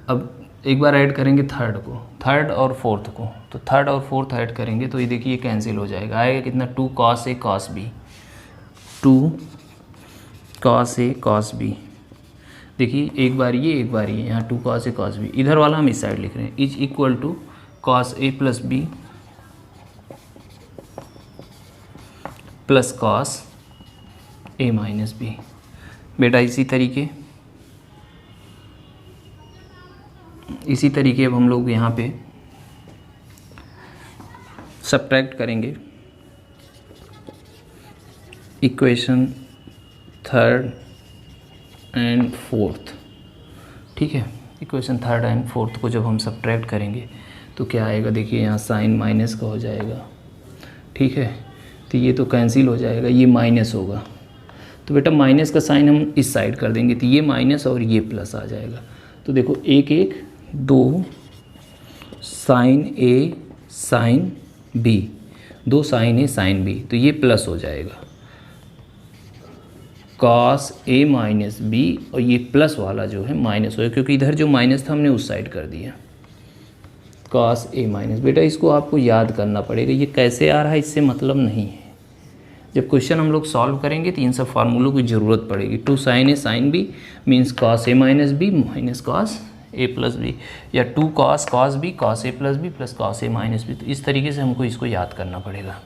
अब एक बार ऐड करेंगे थर्ड और फोर्थ को, तो थर्ड और फोर्थ ऐड करेंगे तो ये देखिए कैंसिल हो जाएगा, आएगा कितना, 2 cos ए cos बी 2 cos ए cos बी। देखिए एक बार ये यहाँ 2 cos ए cos बी, इधर वाला हम इस साइड लिख रहे हैं, is equal to cos a plus b plus cos a minus b. बेटा इसी तरीके अब हम लोग यहाँ पे सब्ट्रैक्ट करेंगे इक्वेशन थर्ड एंड फोर्थ। ठीक है, इक्वेशन थर्ड एंड फोर्थ को जब हम सब्ट्रैक्ट करेंगे तो क्या आएगा, देखिए यहाँ साइन माइनस का हो जाएगा। ठीक है, तो ये तो कैंसिल हो जाएगा, ये माइनस होगा, तो बेटा माइनस का साइन हम इस साइड कर देंगे, तो ये माइनस और ये प्लस आ जाएगा। तो देखो एक एक 2 sign a sine b, 2 sign a sine B, तो ये प्लस हो जाएगा cos ए माइनस बी, और ये प्लस वाला जो है माइनस होगा, क्योंकि इधर जो माइनस था हमने उस साइड कर दिया, कॉस ए माइनस। बेटा इसको आपको याद करना पड़ेगा, ये कैसे आ रहा है इससे मतलब नहीं है। जब क्वेश्चन हम लोग सॉल्व करेंगे तो इन सब फार्मूलों की ज़रूरत पड़ेगी। 2 sign a sine B means cos A minus B minus cos A plus B, या 2 cos B cos A plus b plus cos A minus b. तो इस तरीके से हमको इसको याद करना पड़ेगा।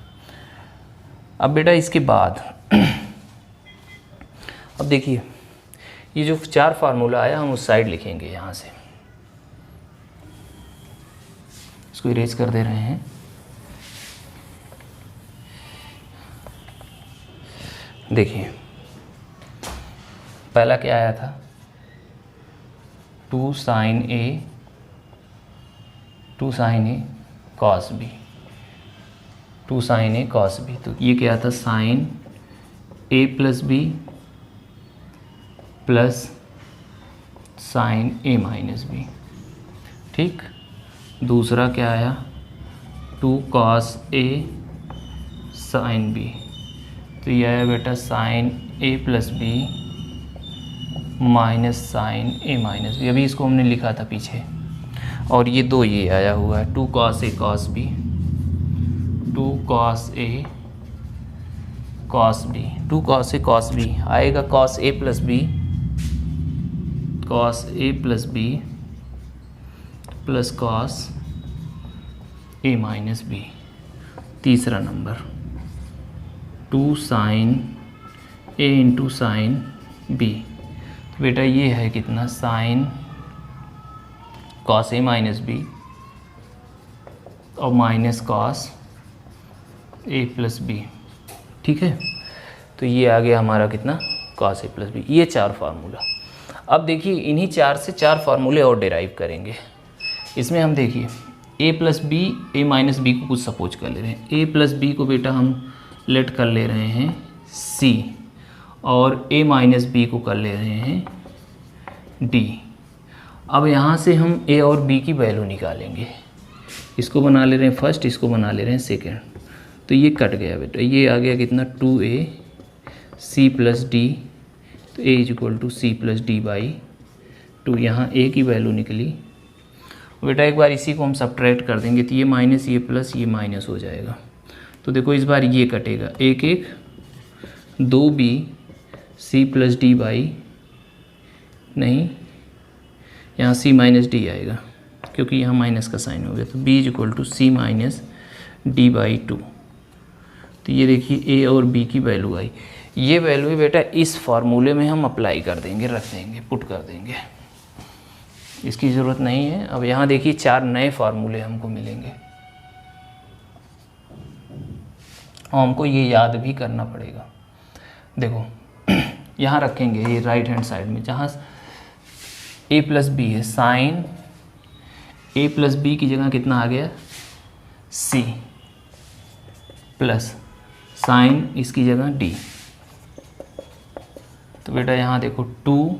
अब बेटा इसके बाद अब देखिए ये जो 4 फार्मूला आया हम उस साइड लिखेंगे, यहाँ से इसको इरेज कर दे रहे हैं। देखिए पहला क्या आया था, 2 साइन ए कॉस बी, 2 साइन ए कॉस बी। तो ये क्या था, sign a plus b plus sine A minus B. ठीक, दूसरा क्या आया, 2 कॉस ए साइन बी। तो यह है बेटा sign a plus b minus sine A minus B. अभी इसको हमने लिखा था पीछे। और ये 2 ये आया हुआ है, 2 cos a cos B, 2 cos a cos B, 2 cos a cos B आएगा cos A plus b plus cos A minus B. तीसरा number 2 sign A into sine B. तो बेटा ये है कितना, sine cos A minus B और minus cos ए plus B. ठीक है, तो ये आ गया हमारा कितना, कॉस ए प्लस बी। ये 4 फार्मूला। अब देखिए इन्हीं 4 से 4 फार्मूले और डिराइव करेंगे। इसमें हम देखिए ए प्लस बी ए माइनस बी को कुछ सपोज कर ले रहे हैं। ए प्लस बी को बेटा हम लेट कर ले रहे हैं सी, और ए माइनस बी को कर ले रहे हैं डी। अब यहाँ से हम ए और बी की वैल्यू निकालेंगे। इसको बना ले रहे हैं फर्स्ट, इसको बना ले रहे हैं सेकेंड। तो ये कट गया बेटा, ये आ गया कितना, 2a सी प्लस डी। तो a is equal to c plus d by 2। यहाँ a की वैल्यू निकली। बेटा एक बार इसी को हम सब्ट्रैक्ट कर देंगे तो ये माइनस ये प्लस ये माइनस हो जाएगा। तो देखो इस बार ये कटेगा, 1 2b C plus d by, नहीं यहाँ c माइनस डी आएगा क्योंकि यहाँ माइनस का साइन हो गया। तो b is equal to c minus d by 2। तो ये देखिए a और b की वैल्यू आई। ये वैल्यू बेटा इस फार्मूले में हम अप्लाई कर देंगे, रख देंगे, पुट कर देंगे, इसकी ज़रूरत नहीं है। अब यहाँ देखिए 4 नए फार्मूले हमको मिलेंगे और हमको ये याद भी करना पड़ेगा। देखो यहाँ रखेंगे ये राइट हैंड साइड में, जहाँ a प्लस बी है, साइन a प्लस बी की जगह कितना आ गया, c प्लस साइन इसकी जगह d। तो बेटा यहाँ देखो 2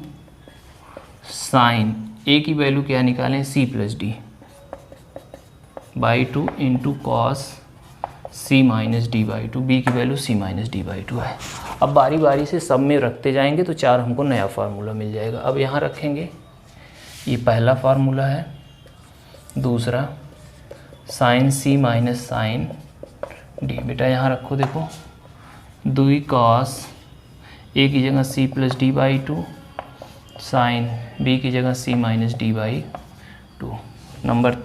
साइन a की वैल्यू क्या निकालें, c plus d by 2 into cos c minus d by 2। b की value c minus d by 2 है। अब बारी बारी से सब में रखते जाएंगे तो 4 हमको नया फार्मूला मिल जाएगा। अब यहाँ रखेंगे, ये पहला फार्मूला है। दूसरा sine c minus sine d. बेटा यहाँ रखो, देखो 2 कॉस a की जगह c plus d by 2, sine b की जगह c minus d by 2। Number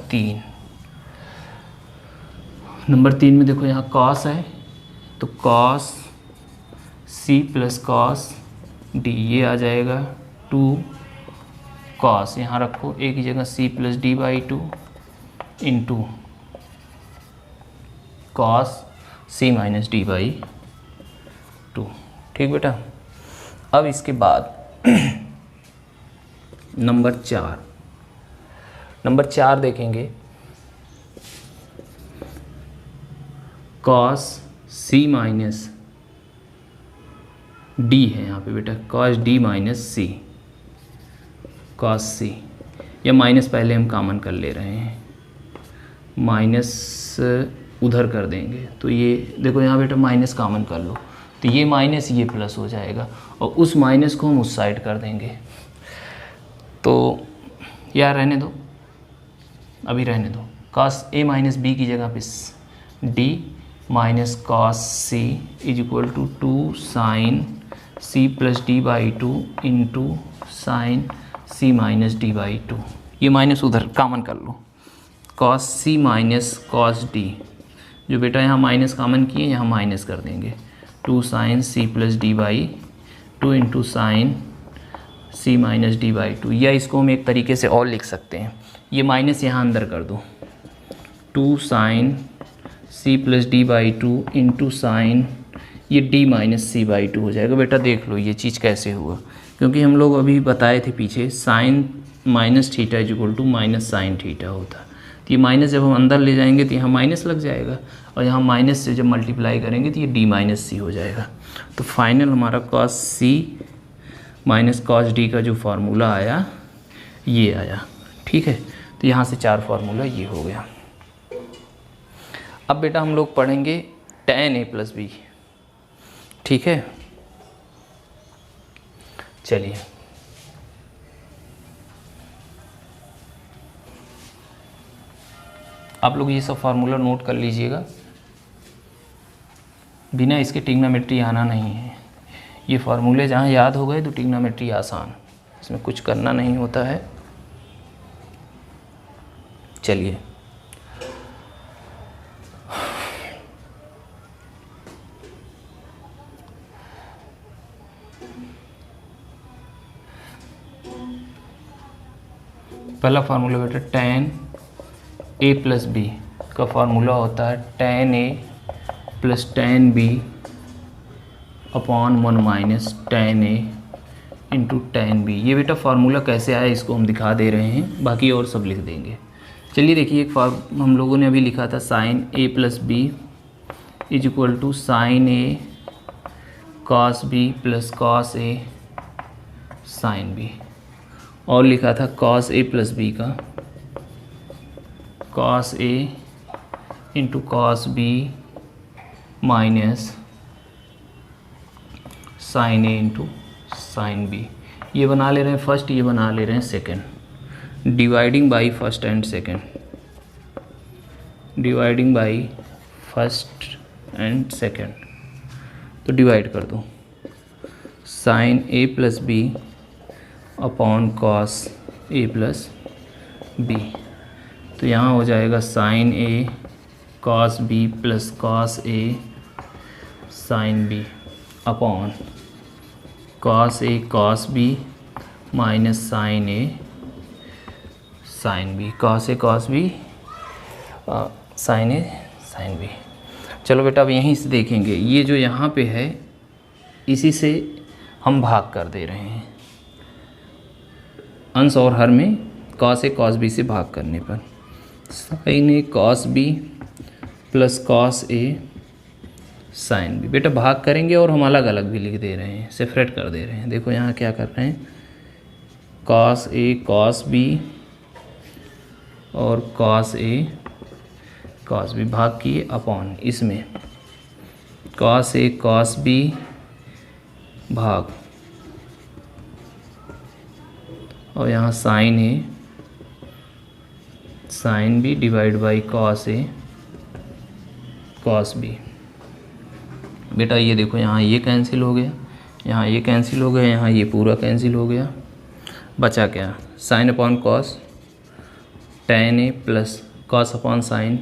3 में देखो यहाँ कॉस है तो cos c plus cos d, ये आ जाएगा 2 कॉस, यहाँ रखो a की जगह c plus d by 2 into cos c minus d by 2। ठीक बेटा, अब इसके बाद नंबर 4 देखेंगे, कॉस c माइनस डी है यहाँ पे बेटा, कॉस d माइनस सी, कॉस c, या माइनस पहले हम कॉमन कर ले रहे हैं, माइनस उधर कर देंगे। तो ये देखो यहाँ बेटा माइनस कॉमन कर लो तो ये माइनस ये प्लस हो जाएगा और उस माइनस को हम उस साइड कर देंगे। तो यार रहने दो, अभी रहने दो, कॉस ए माइनस बी की जगह पे d minus cos c is equal to 2 sine c plus d by 2 into sine c minus d by 2। ये माइनस उधर कॉमन कर लो, cos c minus cos d, जो बेटा यहाँ माइनस कॉमन किए यहाँ माइनस कर देंगे, 2 sine c plus d by 2 into sine c minus d by 2। या इसको हम एक तरीके से और लिख सकते हैं, ये माइनस यहाँ अंदर कर दो, 2 sine c plus d by 2 into sine ये डी माइनस सी बाई 2 हो जाएगा। बेटा देख लो ये चीज़ कैसे हुआ, क्योंकि हम लोग अभी बताए थे पीछे sine minus theta is equal to minus sine theta होता है। तो ये माइनस जब हम अंदर ले जाएंगे तो यहाँ माइनस लग जाएगा, और यहाँ माइनस से जब मल्टीप्लाई करेंगे तो ये डी माइनस सी हो जाएगा। तो फाइनल हमारा cos c minus cos D का जो फार्मूला आया ये आया। ठीक है, तो यहाँ से 4 फार्मूला ये हो गया। अब बेटा हम लोग पढ़ेंगे tan a प्लस बी। ठीक है, चलिए आप लोग ये सब फार्मूला नोट कर लीजिएगा, बिना इसके ट्रिग्नोमेट्री आना नहीं है। ये फार्मूले जहाँ याद हो गए तो ट्रिग्नोमेट्री आसान, इसमें कुछ करना नहीं होता है। चलिए पहला फार्मूला बेटा tan a प्लस बी का फार्मूला होता है tan a plus tan b upon 1 minus tan a into tan b। ये बेटा फार्मूला कैसे आया इसको हम दिखा दे रहे हैं, बाकी और सब लिख देंगे। चलिए देखिए, एक हम लोगों ने अभी लिखा था sine a plus b is equal to sine a cos b plus cos a sine b, और लिखा था कॉस a प्लस बी का cos a into cos b minus sine a into sine b। ये बना ले रहे हैं first, ये बना ले रहे हैं second, dividing by first and second, dividing by first and second. तो डिवाइड कर दो, sine a plus b upon cos a plus b. तो यहाँ हो जाएगा sine a cos b plus cos a sine b upon cos a cos b minus sine a sine b, cos a cos b sine a sine b। चलो बेटा अब यहीं से देखेंगे, ये जो यहाँ पे है इसी से हम भाग कर दे रहे हैं, अंश और हर में कॉस ए कॉस बी से भाग करने पर sign A cos B plus cos A sine B. बेटा भाग करेंगे और हम अलग अलग भी लिख दे रहे हैं, सेपरेट कर दे रहे हैं। देखो यहाँ क्या कर रहे हैं, कॉस ए कॉस बी और कॉस ए कॉस बी भाग किए अपॉन इसमें कॉस ए कॉस बी भाग, और यहाँ sine a sine b divide by cos a cos b. बेटा ये देखो यहाँ ये कैंसिल हो गया, यहाँ ये कैंसिल हो गया, यहाँ ये पूरा कैंसिल हो गया, बचा क्या, sine upon cos tan A plus cos upon sine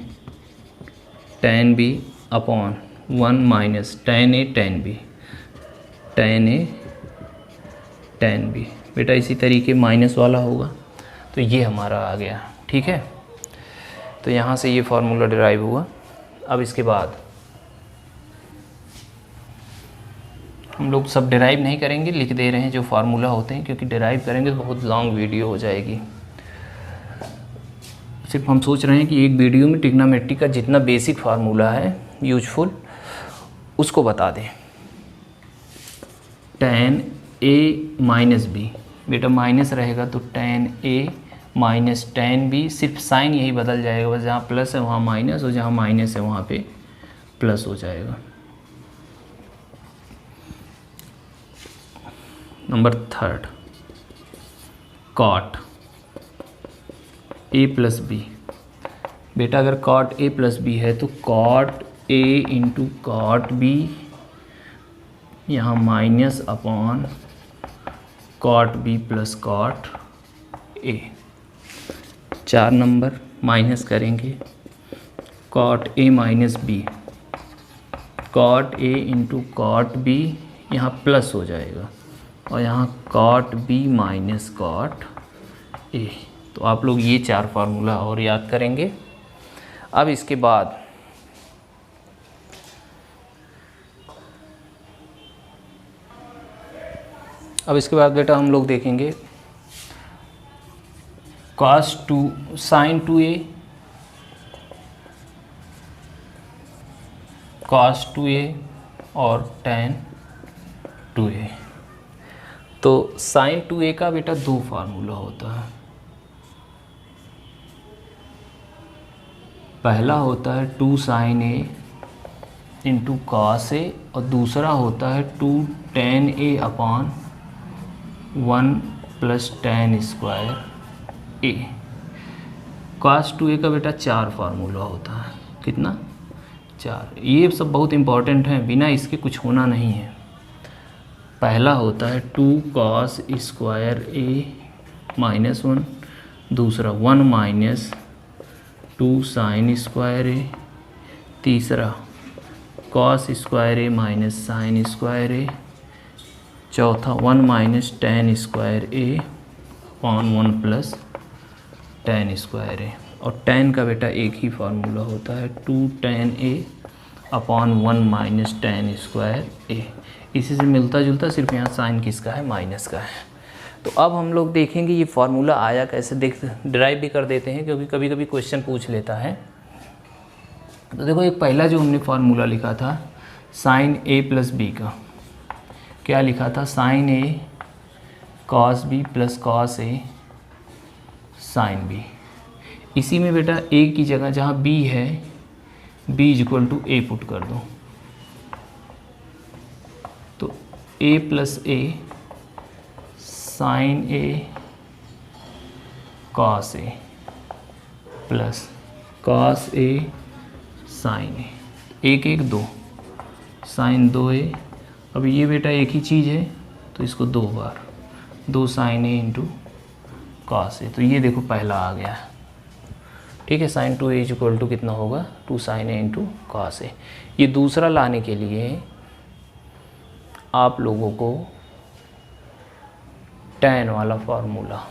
tan B upon 1 minus tan A tan B, tan A tan B. बेटा इसी तरीके माइनस वाला होगा, तो ये हमारा आ गया। ठीक है, तो यहाँ से ये फार्मूला डिराइव हुआ। अब इसके बाद हम लोग सब डिराइव नहीं करेंगे, लिख दे रहे हैं जो फार्मूला होते हैं, क्योंकि डिराइव करेंगे तो बहुत लॉन्ग वीडियो हो जाएगी। सिर्फ हम सोच रहे हैं कि एक वीडियो में ट्रिग्नोमेट्री का जितना बेसिक फार्मूला है यूजफुल उसको बता दें। tan a माइनस बी, बेटा माइनस रहेगा तो tan a minus tan b, सिर्फ साइन यही बदल जाएगा, बस जहाँ प्लस है वहाँ माइनस, और जहाँ माइनस है वहाँ पे प्लस हो जाएगा। Number 3 cot a plus B. बेटा अगर कॉट ए प्लस बी है तो cot A into cot B, यहाँ minus upon cot B plus cot A. 4 number minus करेंगे, cot A minus B, cot A into cot B, यहाँ plus हो जाएगा और यहाँ cot B minus cot A. तो आप लोग ये 4 फार्मूला और याद करेंगे। अब इसके बाद बेटा हम लोग देखेंगे cos 2 sin 2a, cos 2a और tan 2a। तो sin 2a का बेटा 2 फार्मूला होता है। पहला होता है 2 sin a into cos a और दूसरा होता है 2 tan a upon 1 plus tan square A. cos 2a का बेटा 4 फार्मूला होता है। कितना? 4। ये सब बहुत इम्पॉर्टेंट हैं, बिना इसके कुछ होना नहीं है। पहला होता है 2 cos स्क्वायर ए माइनस 1, दूसरा 1 माइनस 2 sin स्क्वायर ए, तीसरा cos square A minus sin square ए, चौथा 1 minus tan square A upon 1 plus tan square ए। और tan का बेटा एक ही फार्मूला होता है 2 tan a upon 1 minus tan square A. इसी से मिलता जुलता, सिर्फ यहाँ साइन किसका है? माइनस का है। तो अब हम लोग देखेंगे ये फार्मूला आया कैसे, डिराइव भी कर देते हैं क्योंकि कभी कभी क्वेश्चन पूछ लेता है। तो देखो एक पहला जो हमने फार्मूला लिखा था साइन a प्लस बी का, क्या लिखा था? Sine a cos b plus cos a sine b। इसी में बेटा a की जगह जहाँ b है b is equal to a put कर दो, तो a plus a sine a cos a plus cos a sine a, 1 1 2 sine 2a। अब ये बेटा एक ही चीज़ है तो इसको 2 बार, 2 sine a into cos a। तो ये देखो पहला आ गया, ठीक है। Sign 2a is equal to कितना होगा? 2 sine a into cos a। ये दूसरा लाने के लिए आप लोगों को tan वाला फार्मूला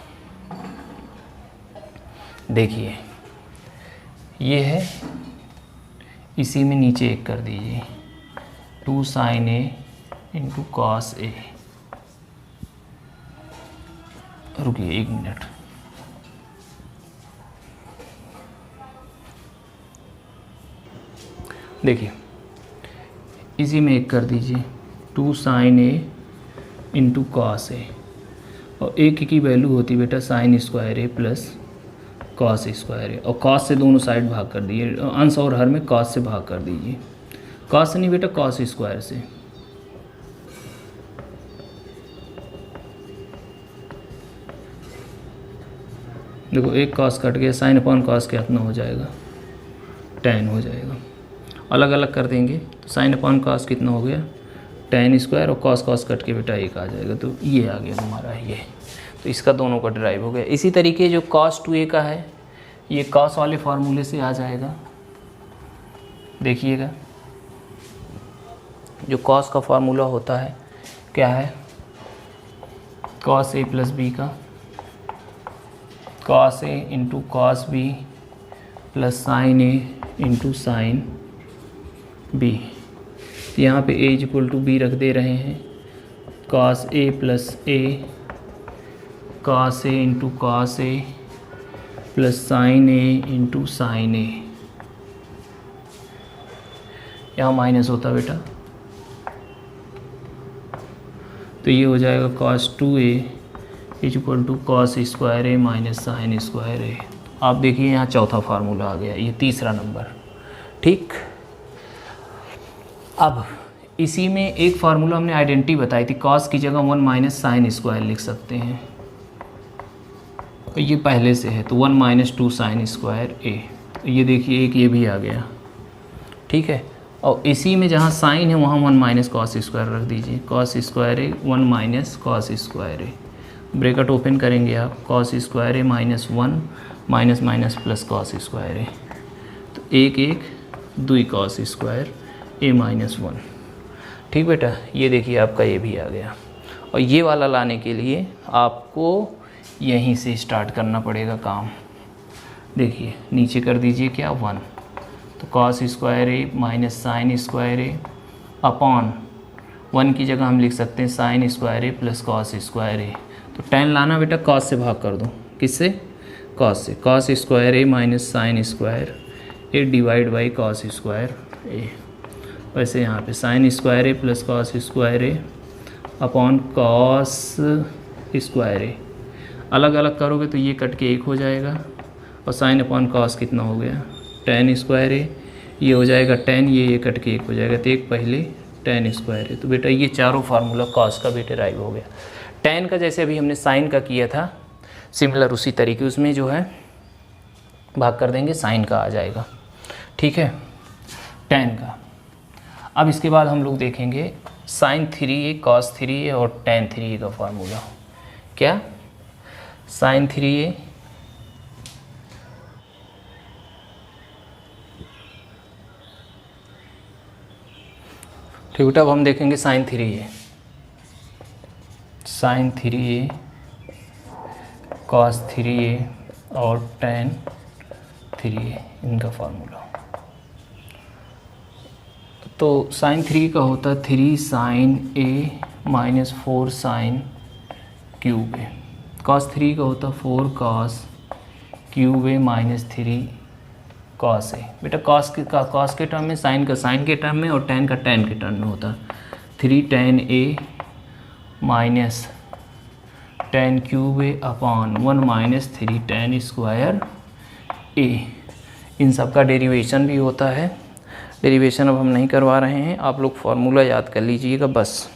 देखिए, ये है, इसी में नीचे एक कर दीजिए 2 sine a into cos a। रुकिए 1 मिनट, देखिए इसी में एक कर दीजिए 2 sine a into cos a, और एक की वैल्यू होती है बेटा sine square a plus cos square a, और कॉस से दोनों साइड भाग कर दीजिए, अंश और हर में कॉस से भाग कर दीजिए। कॉस से नहीं बेटा, कॉस स्क्वायर से। देखो एक कॉस कट गया, साइन अपॉन कॉस कितना हो जाएगा? tan हो जाएगा। अलग अलग कर देंगे तो साइन अपॉन कॉस कितना हो गया? tan स्क्वायर, और कॉस कॉस कट के बेटा 1 आ जाएगा। तो ये आ गया हमारा ये, तो इसका दोनों का ड्राइव हो गया। इसी तरीके जो cos 2a का है ये cos वाले फार्मूले से आ जाएगा। देखिएगा जो cos का फार्मूला होता है क्या है? cos a प्लस बी का, cos a into cos B plus sine a into sine b. यहाँ पे a is equal to b रख दे रहे हैं, cos a plus a cos a into cos a plus sine a into sine a। यहाँ minus होता बेटा, तो ये हो जाएगा cos 2a is equal to cos square a minus sine square a। आप देखिए यहाँ चौथा फार्मूला आ गया, ये तीसरा नंबर, ठीक। अब इसी में एक फार्मूला हमने आइडेंटिटी बताई थी, कॉस की जगह 1 माइनस साइन स्क्वायर लिख सकते हैं, तो ये पहले से है, तो 1 माइनस 2 साइन स्क्वायर a। तो ये देखिए एक ये भी आ गया, ठीक है। और इसी में जहाँ साइन है वहाँ 1 माइनस कॉस स्क्वायर रख दीजिए, cos square A 1 minus cos square A, bracket open करेंगे आप, cos square A minus 1 minus minus plus cos square A, तो एक एक 2 कॉस स्क्वायर ए माइनस 1, ठीक बेटा। ये देखिए आपका ये भी आ गया। और ये वाला लाने के लिए आपको यहीं से स्टार्ट करना पड़ेगा काम। देखिए नीचे कर दीजिए क्या 1, तो cos square A minus sine square A upon 1 की जगह हम लिख सकते हैं sine square A plus cos square A. तो tan लाना बेटा कॉस से भाग कर दो, किससे, कॉस से, cos square A minus sine square A divide by cos square A. वैसे यहाँ पे sine square A plus cos square A upon cos square A, अलग अलग करोगे तो ये कट के 1 हो जाएगा, और साइन अपॉन कॉस कितना हो गया tan स्क्वायर ए, ये हो जाएगा tan, ये कट के 1 हो जाएगा, तो एक पहले tan स्क्वायर ए। तो बेटा ये चारों फार्मूला कॉस का भी डिराइव हो गया। tan का जैसे अभी हमने साइन का किया था सिमिलर उसी तरीके उसमें जो है भाग कर देंगे, साइन का आ जाएगा, ठीक है, tan का। अब इसके बाद हम लोग देखेंगे साइन 3a कॉस 3a और tan 3a का फार्मूला। क्या, साइन 3a ठीक बेटा। अब हम देखेंगे sign 3a, sign 3a cos 3a और tan 3a, इनका फार्मूला। तो साइन 3 का होता है 3 sine a minus 4 sine cube a, cos 3 का होता है 4 cos cube a minus 3 cos a. बेटा कॉस के टर्म में, साइन का साइन के टर्म में, और tan का tan के टर्म में होता है 3 tan a minus tan cube A upon 1 minus 3 tan square A. इन सब का डेरिवेशन भी होता है, डेरिवेशन अब हम नहीं करवा रहे हैं, आप लोग फार्मूला याद कर लीजिएगा बस।